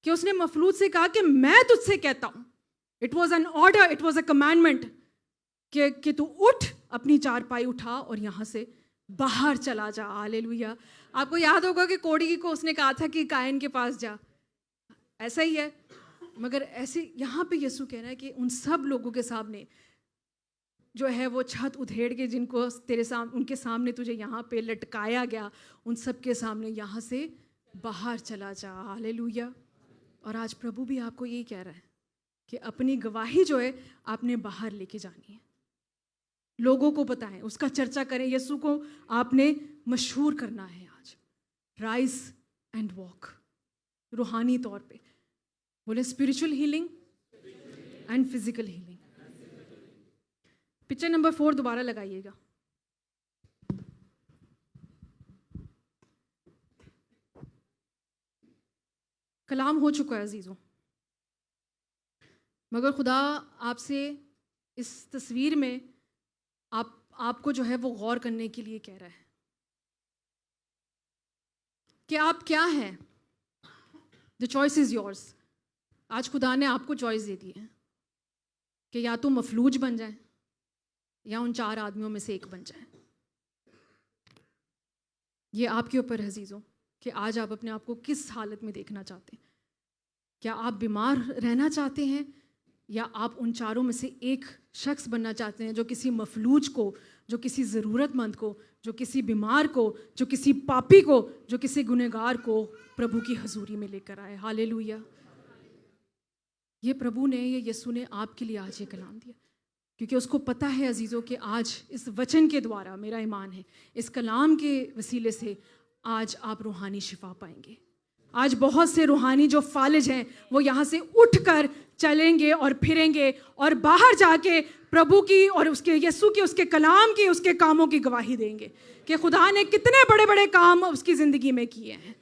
कि उसने मफलूज से कहा कि मैं तुझसे कहता हूं। It was an order, it was a commandment कि तू उठ, अपनी चारपाई उठा और यहां से बाहर चला जा। हालेलुया। आपको याद होगा कि कोढ़ी को उसने कहा था कि कायन के पास जा। ऐसा ही है, मगर ऐसे यहां पे यीशु कह रहा है कि उन सब लोगों के सामने जो है वो छत उधेड़ के, जिनको उनके सामने तुझे यहाँ पे लटकाया गया, उन सब के सामने यहाँ से बाहर चला जा। हालेलुया। और आज प्रभु भी आपको यही कह रहा है कि अपनी गवाही जो है आपने बाहर लेके जानी है। लोगों को बताएं, उसका चर्चा करें। यीशु को आपने मशहूर करना है आज। राइज एंड वॉक, रूहानी तौर पे बोले, spiritual healing and physical healing. Picture number 4 दोबारा लगाइएगा। कलाम हो चुका है अजीजों, मगर खुदा आपसे इस तस्वीर में आपको जो है वो गौर करने के लिए कह रहा है कि आप क्या हैं। The choice is yours. आज खुदा ने आपको चॉइस दे दी है कि या तो मफलूज बन जाए या उन 4 आदमियों में से एक बन जाए। ये आपके ऊपर है अजीज़ों कि आज आप अपने आप को किस हालत में देखना चाहते हैं। क्या आप बीमार रहना चाहते हैं या आप उन 4 में से एक शख्स बनना चाहते हैं जो किसी मफलूज को, जो किसी ज़रूरतमंद को, जो किसी बीमार को, जो किसी पापी को, जो किसी गुनहगार को प्रभु की हजूरी में लेकर आए। हालेलुया। ये प्रभु ने, ये यीशु ने आपके लिए आज ये कलाम दिया, क्योंकि उसको पता है अजीज़ों कि आज इस वचन के द्वारा, मेरा ईमान है, इस कलाम के वसीले से आज आप रूहानी शिफा पाएंगे। आज बहुत से रूहानी जो फालिज हैं वो यहाँ से उठकर चलेंगे और फिरेंगे और बाहर जाके प्रभु की और उसके यीशु की, उसके कलाम की, उसके कामों की गवाही देंगे कि खुदा ने कितने बड़े बड़े काम उसकी ज़िंदगी में किए हैं।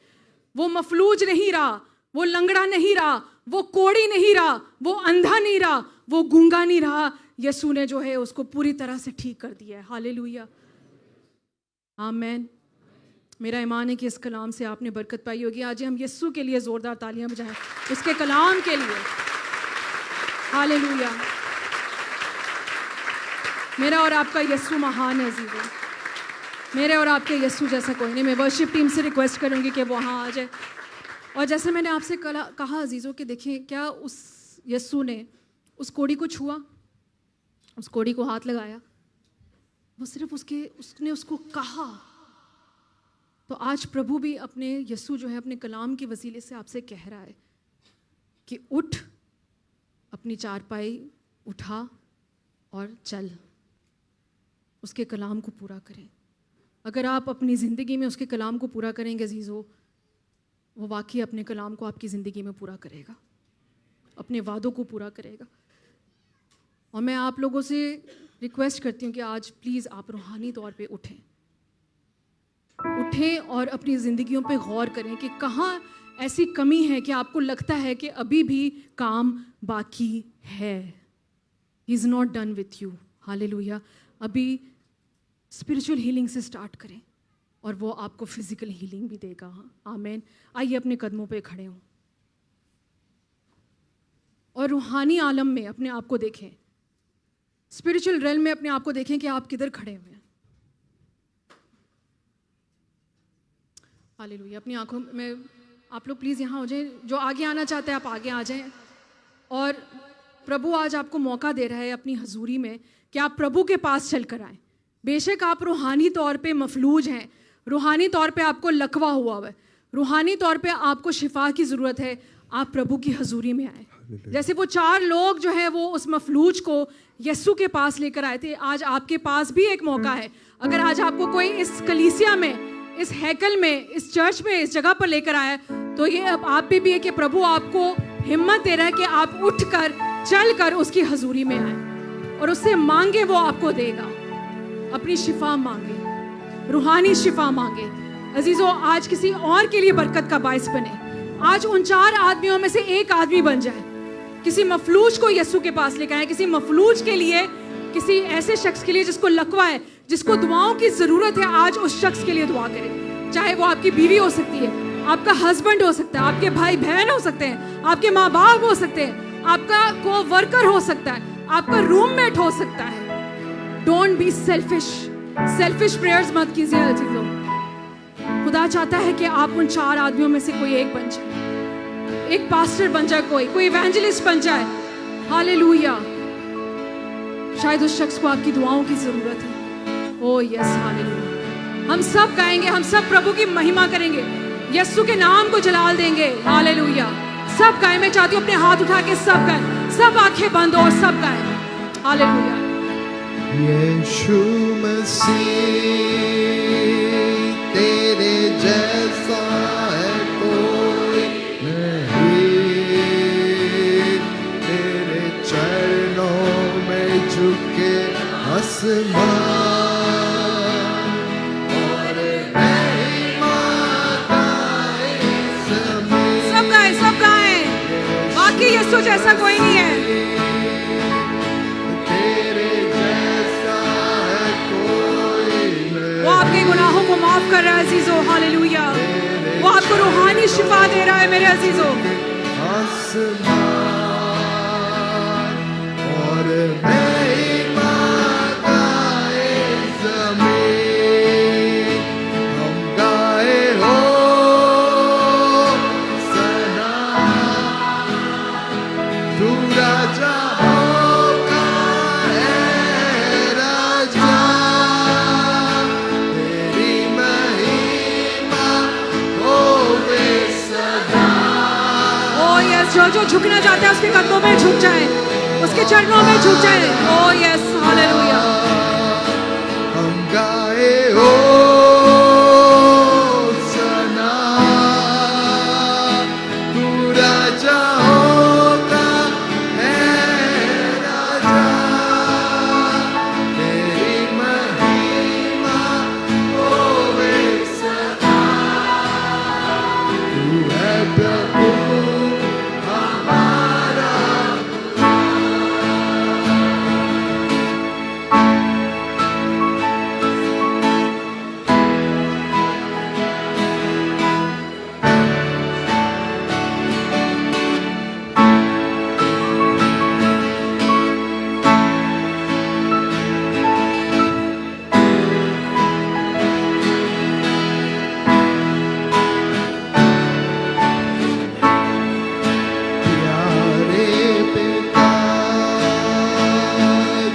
वो मफलूज नहीं रहा, वो लंगड़ा नहीं रहा, वो कोड़ी नहीं रहा, वो अंधा नहीं रहा, वो गूंगा नहीं रहा। यीशु ने जो है उसको पूरी तरह से ठीक कर दिया है। हालेलुया, आमीन। मेरा ईमान है कि इस कलाम से आपने बरकत पाई होगी। आज हम यीशु के लिए ज़ोरदार तालियां बजाएं, उसके कलाम के लिए। हालेलुया। मेरा और आपका यीशु महान है अजीज़ों, मेरे और आपके यीशु जैसा कोई नहीं। मैं वर्शिप टीम से रिक्वेस्ट करूंगी कि वो वहाँ आ जाए। और जैसे मैंने आपसे कहा अजीज़ों कि देखिए, क्या उस यीशु ने उस कोड़ी को छुआ, उस कोड़ी को हाथ लगाया? वो सिर्फ उसने उसको कहा। तो आज प्रभु भी अपने यीशु जो है अपने कलाम के वसीले से आपसे कह रहा है कि उठ, अपनी चारपाई उठा और चल, उसके कलाम को पूरा करें। अगर आप अपनी ज़िंदगी में उसके कलाम को पूरा करेंगे अजीज़ों, वो वाकई अपने कलाम को आपकी ज़िंदगी में पूरा करेगा, अपने वादों को पूरा करेगा। और मैं आप लोगों से रिक्वेस्ट करती हूँ कि आज प्लीज़ आप रूहानी तौर पे उठें और अपनी ज़िंदगियों पे गौर करें कि कहाँ ऐसी कमी है कि आपको लगता है कि अभी भी काम बाकी है। He is not done with you. Hallelujah. अभी स्पिरिचुअल हीलिंग से स्टार्ट करें और वो आपको फिजिकल हीलिंग भी देगा। आमीन। आइए अपने कदमों पे खड़े हों और रूहानी आलम में अपने आप को देखें, स्पिरिचुअल रेल में अपने आप को देखें कि आप किधर खड़े हुए हैं। हालेलुया। अपनी आंखों में आप लोग प्लीज़ यहाँ हो जाएं। जो आगे आना चाहते हैं आप आगे आ जाएं। और प्रभु आज आपको मौका दे रहा है अपनी हजूरी में कि आप प्रभु के पास चल कर आएँ। बेशक आप रूहानी तौर पे मफलूज हैं, रूहानी तौर पे आपको लकवा हुआ है, रूहानी तौर पे आपको शिफा की ज़रूरत है, आप प्रभु की हजूरी में आए। जैसे वो 4 लोग जो हैं वो उस मफलूज को यीशु के पास लेकर आए थे, आज आपके पास भी एक मौका है। अगर आज आपको कोई इस कलीसिया में, इस हैकल में, इस चर्च में, इस जगह पर लेकर आया, तो ये अब आप पे भी है कि प्रभु आपको हिम्मत दे रहा है कि आप उठकर चलकर उसकी हजूरी में आए और उससे मांगे, वो आपको देगा। अपनी शिफा मांगे, रूहानी शिफा मांगे। अजीजों, आज किसी और के लिए बरकत का बायस बने। आज उन 4 आदमियों में से एक आदमी बन जाए, किसी मफलूज को यीशु के पास लेकर आए, किसी मफलूज के लिए, किसी ऐसे शख्स के लिए जिसको लकवा है, जिसको दुआओं की ज़रूरत है। आज उस शख्स के लिए दुआ करें। चाहे वो आपकी बीवी हो सकती है, आपका हस्बैंड हो सकता है, आपके भाई बहन हो सकते हैं, आपके माँ बाप हो सकते हैं, आपका को वर्कर हो सकता है, आपका रूममेट हो सकता है। डोंट बी सेल्फिश प्रेयर्स मत कीजिए अजीजों। खुदा चाहता है कि आप उन 4 आदमियों में से कोई एक बन जाए, एक पास्टर बन जाए, कोई इवेंजलिस्ट बन जाए। हालेलुया। शायद उस शख्स को आपकी दुआओं की जरूरत है। ओ यस, हालेलुया। हम सब गाएंगे, हम सब प्रभु की महिमा करेंगे, यीशु के नाम को जलाल देंगे। हालेलुया। सब गाएं। मैं चाहती हूँ अपने हाथ उठा के सब गाएं, सब आंखें बंद और सब गाएं। हालेलुया। यीशु मसीह तेरे जैसा है कोई नहीं, तेरे चरणों में झुके आसमान और महिमा गाए ज़मीन। सब गाएं। बाकी यीशु जैसा कोई नहीं है। वो आपके गुनाहों को माफ कर रहा है अजीजों। हालेलुया। वो आपको रूहानी भी शिफा दे रहा है मेरे अजीजों। आसमान और महिमा गाए ज़मीन, हम गाए हो सना, तू राजा होगा है राजा, तेरी महिमा होवे सदा। ओ यस, जो झुकना चाहता है उसके कदमों में झुक जाए, उसके चरणों में झुक जाए। ओ यस, हालेलुया। हम गाए हो सना, तू राजा होगा है राजा, तेरी महिमा होवे सदा। तू है प्रभु हमारा, प्यारे पिता,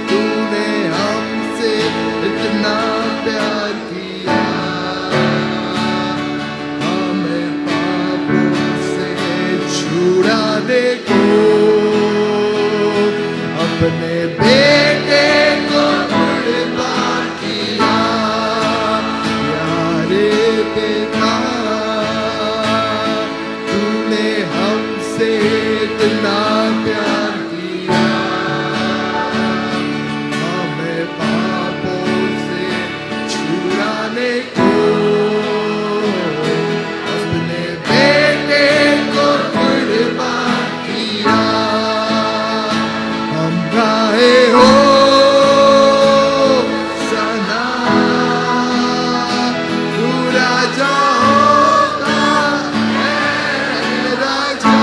तूने हमसे इतना प्यार किया, हमें पापों से छुड़ाने को अपने बेटे को कुर्बान किया। प्यारे पिता, तूने हमसे इतना प्यार किया, हमें पापों से छुड़ाने को अपने बेटे को कुर्बान किया। हम गाए हो सना, तू राजा होगा है राजा,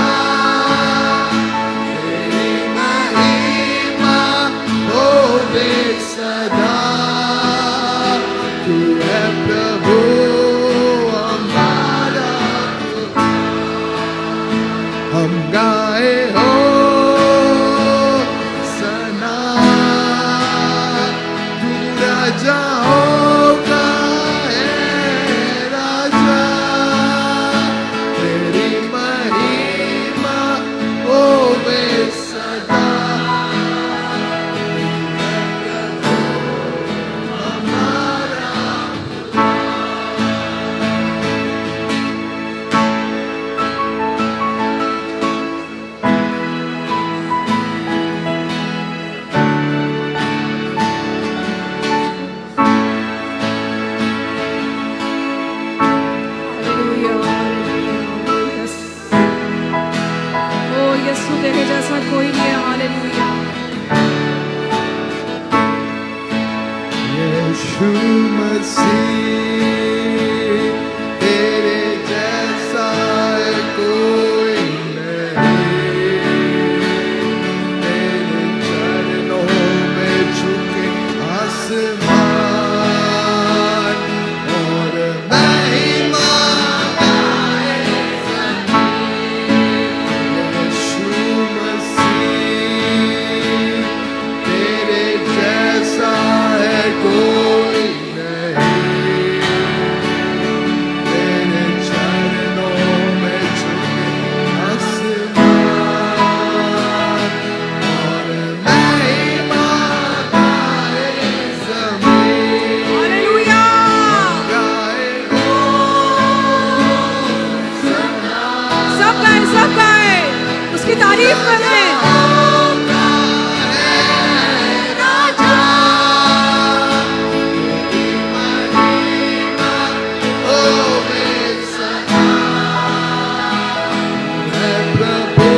तेरी महिमा होवे सदा। तू है प्रभु हमारा, हम गाए हो सना, तू राजा होगा है राजा, तेरी महिमा होवे सदा। हमारा हालेलुया, यस। ओ यीशु तेरे जैसा कोई नहीं है। हालेलुया। यीशु मसीह, तेरे जैसा कोई नहीं, तेरे चरणों में झुके आसमान और महिमा गाए ज़मीन। यीशु मसीह, तेरे जैसा है कोई नहीं, तेरे चरणों में झुके आसमान और महिमा गाए ज़मीन। हालेलुया। गाए हो सना, सब गाए उसकी तारीफ करें। होगा है राजा, तेरी महिमा होवे सदा। है प्रभु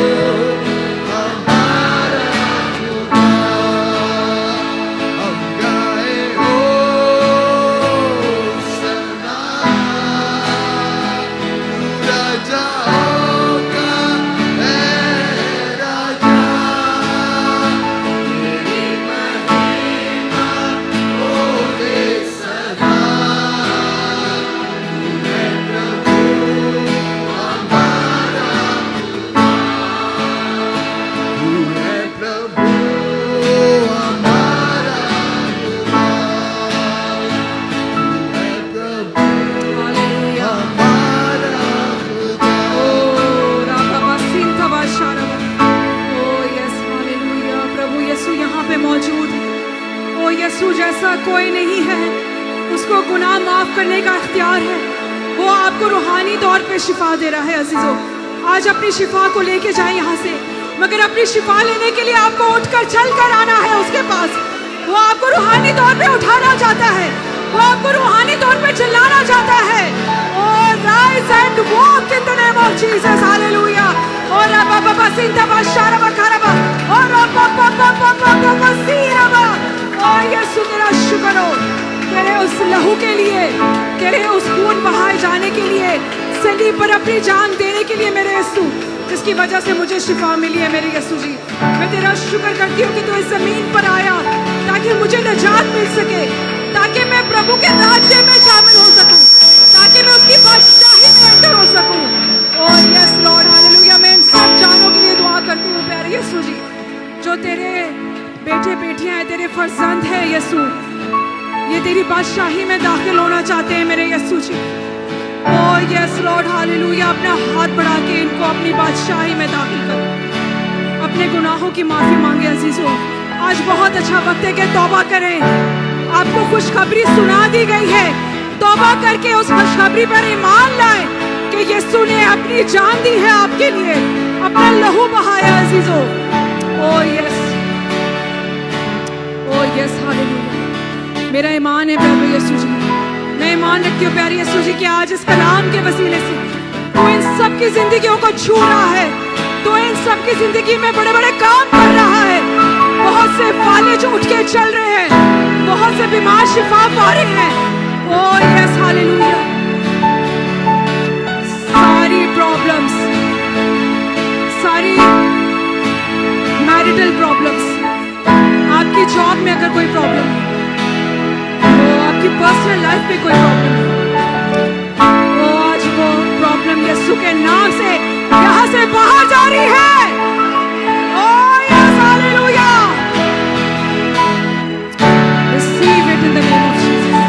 हमारा खुदा, हम गाए हो सना, तू राजा जैसा कोई नहीं है। उसको गुनाह माफ करने का इख्तियार है। वो आपको रूहानी तौर पे शिफा दे रहा है अजीजों। आज अपनी शिफा को लेके जाए यहाँ से, मगर अपनी शिफा लेने के लिए आपको उठकर चल कर आना है उसके पास। वो आपको रूहानी तौर पे उठाना चाहता है, वो आपको रूहानी तौर पे चिल्लाना चाहता है। Oh, rise and walk in the name of Jesus, hallelujah. Oh, Rabba Baba Sinta Bashara Bakaraba. Oh, Rabba Baba Baba Baba Siraba. Oh, यीशु तेरा शुक्र हो तेरे उस लहू के लिए, तेरे उस खून बहाए जाने के लिए, सलीब पर अपनी जान देने के लिए मेरे यीशु, जिसकी वजह से मुझे शिफा मिली है मेरे यीशु जी। मैं तेरा शुक्र करती हूँ कि तू इस जमीन पर आया ताकि मुझे निजात मिल सके, ताकि मैं प्रभु के राज्य में शामिल हो सकूं, ताकि मैं उसकी बादशाही में एंटर हो सकूं। और यस लॉर्ड हालेलुया। मैं इन सब जानों के लिए दुआ करती हूँ प्यारे यीशु जी, जो तेरे बेटे बेटियां हैं, तेरे फर्जंद हैं यीशु, ये तेरी बादशाही में दाखिल होना चाहते हैं मेरे Yeshu ji. Oh yes Lord hallelujah. अपना हाथ बढ़ा के इनको अपनी बादशाही में दाखिल करो, अपने गुनाहों की माफी मांगे अजीजों। आज बहुत अच्छा वक्त है कि तौबा करें। आपको खुशखबरी सुना दी गई है, तौबा करके उस खुशखबरी पर ईमान लाए कि यीशु ने अपनी जान दी है आपके लिए, अपना लहू बहाया अजीजों। Oh yes, oh yes hallelujah. मेरा ईमान है प्रभु यीशु जी, मैं ईमान रखती हूँ प्यारे यीशु जी कि आज इस कलाम के वसीले से तो इन सब की जिंदगियों को छू रहा है, तो इन सब की जिंदगी में बड़े बड़े काम कर रहा है। बहुत से फालिज उठ के चल रहे हैं, बहुत से बीमार शिफा पा रहे हैं। ओह यस हालेलुया। सारी प्रॉब्लम्स, सारी मैरिटल प्रॉब्लम्स, आपकी जॉब में अगर कोई प्रॉब्लम है, आपकी पर्सनल लाइफ में कोई प्रॉब्लम है, वो आज वो प्रॉब्लम यीशु के नाम से यहाँ से बाहर जा रही है। ओह yes hallelujah. Receive it in the name of Jesus.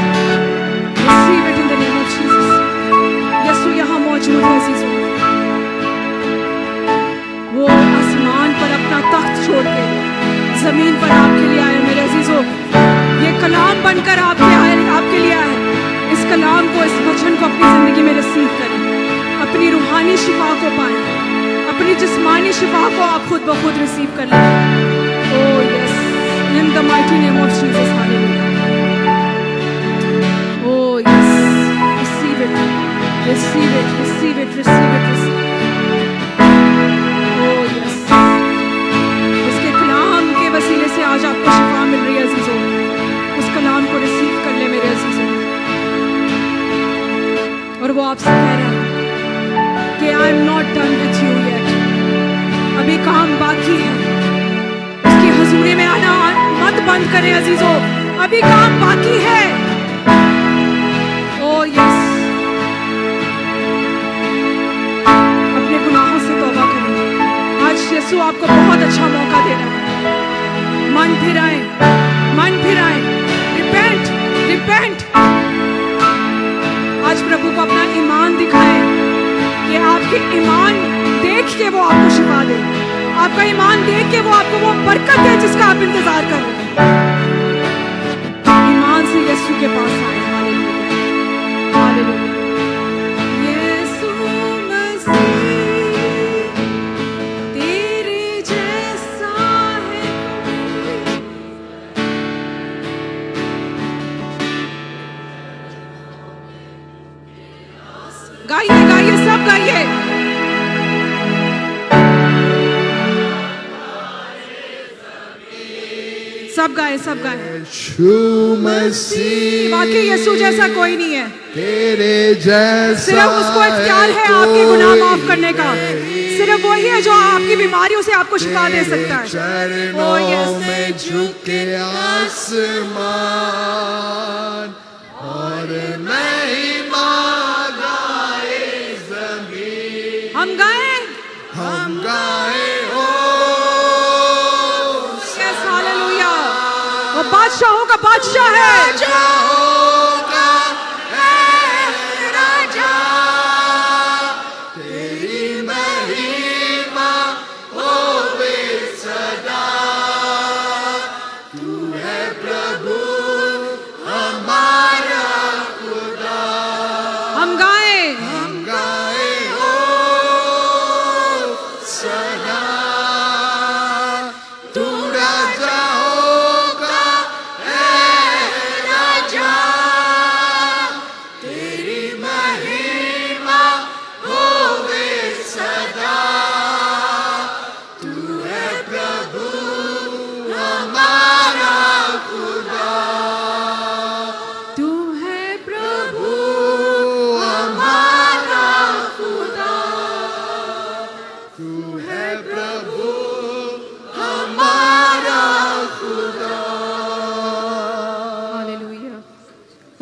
Receive it in the name of Jesus. यीशु यहाँ मौजूद है अजीजों। वो आसमान पर अपना तख्त छोड़ के जमीन पर आपके लिए आए मेरे अजीजों। ये कलाम बनकर आपके लिए आए। इस कलाम को, इस वचन को अपनी जिंदगी में रिसीव करें, अपनी रूहानी शिफा को पाएं, अपनी जिस्मानी शिफा को आप खुद ब खुद रिसीव कर लें। Oh yes, in the mighty name of Jesus hallelujah. Oh yes, receive it, receive it, receive it, receive it, receive. Oh yes, उसके कलाम के वसीले से आज आपको शिफा मिल रही है अजीजों। उस कलाम को रिसीव कर ले मेरे अजीजों। और वो आपसे कह रहा है कि आई am not done with you yet, अभी काम बाकी है। उसकी हुजूरी में आना मत बंद करें अजीजों, अभी काम बाकी है। ओह यस, अपने गुनाहों से तौबा करें। आज यीशु आपको बहुत अच्छा मौका दे रहा है। मन फिराएं, मन फिराएं, रिपेंट, रिपेंट। आज प्रभु को अपना ईमान दिखाएं कि आपके ईमान देख के वो आपको शिफा दे, आपका ईमान देख के वो आपको वो बरकत दे जिसका आप इंतजार कर रहे हैं। ईमान से यीशु के पास आए। Hallelujah, hallelujah. यीशु मसीह तेरे जैसा है कोई। गाइए गाइए सब गाइए। सब गाए, सब गाए। यीशु मसीह वाकई यीशु जैसा कोई नहीं है। तेरे जैसा सिर्फ उसको इख्तियार है आपके गुनाह माफ करने का। सिर्फ वही है जो आपकी बीमारियों से आपको शिफा दे सकता है। चरणों ओह यस, में झुके आसमान और महिमा गाए जमीन। हम गाए, हम गाए हो यस हालेलुया। वो बादशाहों का बादशाह है। राजा है राजा, तेरी महिमा होवे सदा। तू है प्रभु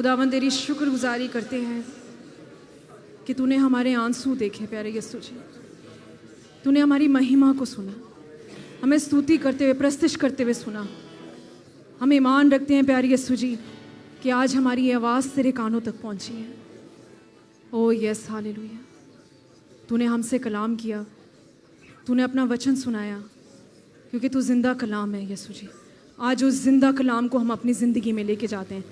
खुदावन तेरी शुक्रगुजारी करते हैं कि तूने हमारे आंसू देखे प्यारे यीशु जी। तूने हमारी महिमा को सुना, हमें स्तुति करते हुए प्रस्तुत करते हुए सुना। हम ईमान रखते हैं प्यारे यीशु जी कि आज हमारी ये आवाज़ तेरे कानों तक पहुंची है। ओ यस हालेलुया। तूने हमसे कलाम किया, तूने अपना वचन सुनाया, क्योंकि तू जिंदा कलाम है यीशु जी। आज उस जिंदा कलाम को हम अपनी ज़िंदगी में लेके जाते हैं,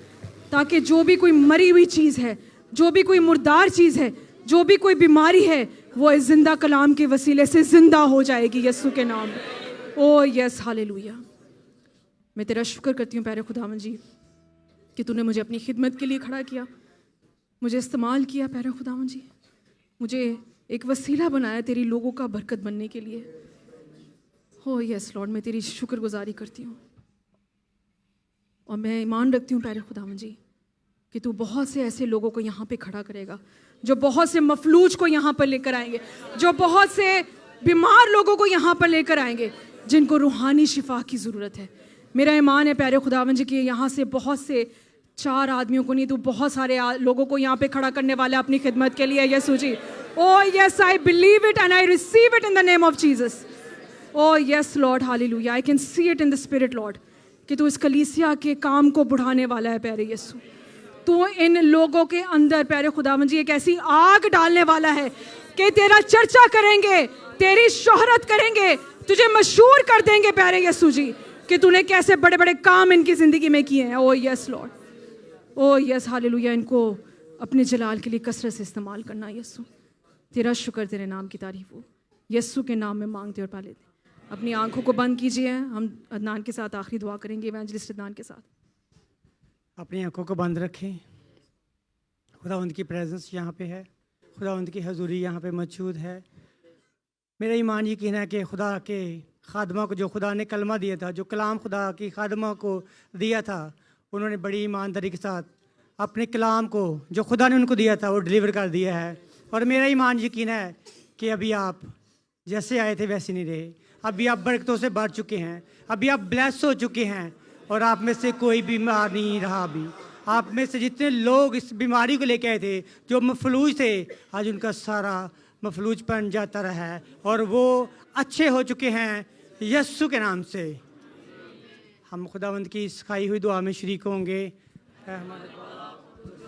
ताकि जो भी कोई मरी हुई चीज़ है, जो भी कोई मुर्दार चीज़ है, जो भी कोई बीमारी है, वो इस जिंदा कलाम के वसीले से जिंदा हो जाएगी यीशु के नाम में। ओ यस हालेलुया। मैं तेरा शुक्र करती हूँ प्यारे खुदावन जी कि तूने मुझे अपनी खिदमत के लिए खड़ा किया, मुझे इस्तेमाल किया प्यारे खुदावन जी, मुझे एक वसीला बनाया तेरी लोगों का बरकत बनने के लिए। हो यस लॉर्ड, मैं तेरी शुक्रगुजारी करती हूँ और मैं ईमान रखती हूँ प्यारे खुदावन जी कि तू बहुत से ऐसे लोगों को यहाँ पे खड़ा करेगा, जो बहुत से मफलूज को यहाँ पर लेकर आएंगे, जो बहुत से बीमार लोगों को यहाँ पर लेकर आएंगे, जिनको रूहानी शिफा की ज़रूरत है। मेरा ईमान है प्यारे खुदावन जी कि यहाँ से बहुत से 4 आदमियों को नहीं, तू बहुत सारे लोगों को यहाँ पे खड़ा करने वाला है अपनी खिदमत के लिए Yeshu ji. Oh yes, I believe it and I receive it in the name of Jesus. Oh yes Lord hallelujah, I can see it in the spirit Lord कि तू इस कलीसिया के काम को बढ़ाने वाला है प्यारे यीशु। तू इन लोगों के अंदर प्यारे खुदावन जी एक ऐसी आग डालने वाला है कि तेरा चर्चा करेंगे, तेरी शोहरत करेंगे, तुझे मशहूर कर देंगे प्यारे यीशु जी कि तूने कैसे बड़े बड़े काम इनकी ज़िंदगी में किए हैं। ओ यस लॉर्ड, ओ यस हालेलुया। इनको अपने जलाल के लिए कसरत से इस्तेमाल करना यीशु। तेरा शुक्र, तेरे नाम की तारीफ हो। यीशु के नाम में मांगते और पा लेते। अपनी आंखों को बंद कीजिए, हम अदनान के साथ आखिरी दुआ करेंगे, इवेंजलिस्ट अदनान के साथ। अपनी आंखों को बंद रखें। खुदावंद की प्रेजेंस यहाँ पे है, खुदावंद की हजूरी यहाँ पे मौजूद है। मेरा ईमान यकीन है कि खुदा के खादमा को जो खुदा ने कलमा दिया था, जो कलाम खुदा की खादमा को दिया था, उन्होंने बड़ी ईमानदारी के साथ अपने कलाम को जो खुदा ने उनको दिया था वो डिलीवर कर दिया है। और मेरा ईमान यकीन है कि अभी आप जैसे आए थे वैसे नहीं रहे, अभी आप बरकतों से भर चुके हैं, अभी आप ब्लेस हो चुके हैं और आप में से कोई बीमार नहीं रहा। अभी आप में से जितने लोग इस बीमारी को लेके आए थे, जो मफलूज थे, आज उनका सारा मफलूजपन जाता रहा है और वो अच्छे हो चुके हैं यस्सु के नाम से। हम खुदावंद की सिखाई हुई दुआ में शरीक होंगे।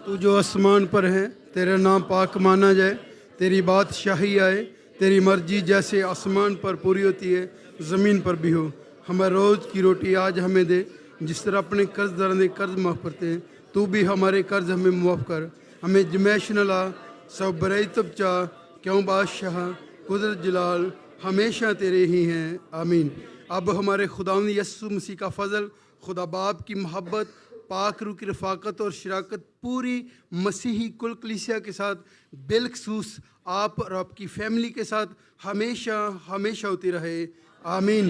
तू जो आसमान पर है, तेरा नाम पाक माना जाए, तेरी बादशाही आए, तेरी मर्जी जैसे आसमान पर पूरी होती है ज़मीन पर भी हो। हमें रोज़ की रोटी आज हमें दे, जिस तरह अपने कर्जदारों ने कर्ज माफ़ करते हैं, तू भी हमारे कर्ज हमें माफ़ कर। हमें जमैश न ला, सब बरई तब चाह, क्यों बादशाह कुदरत जलाल हमेशा तेरे ही हैं, आमीन। अब हमारे खुदावंद यीशु मसीह का फ़ज़ल, खुदा बाप की मोहब्बत, पाक रूह की रफ़ाकत और शराकत पूरी मसीही कुल कलीसिया के साथ, बिलखसूस आप और आपकी फैमिली के साथ हमेशा हमेशा होती रहे, आमीन।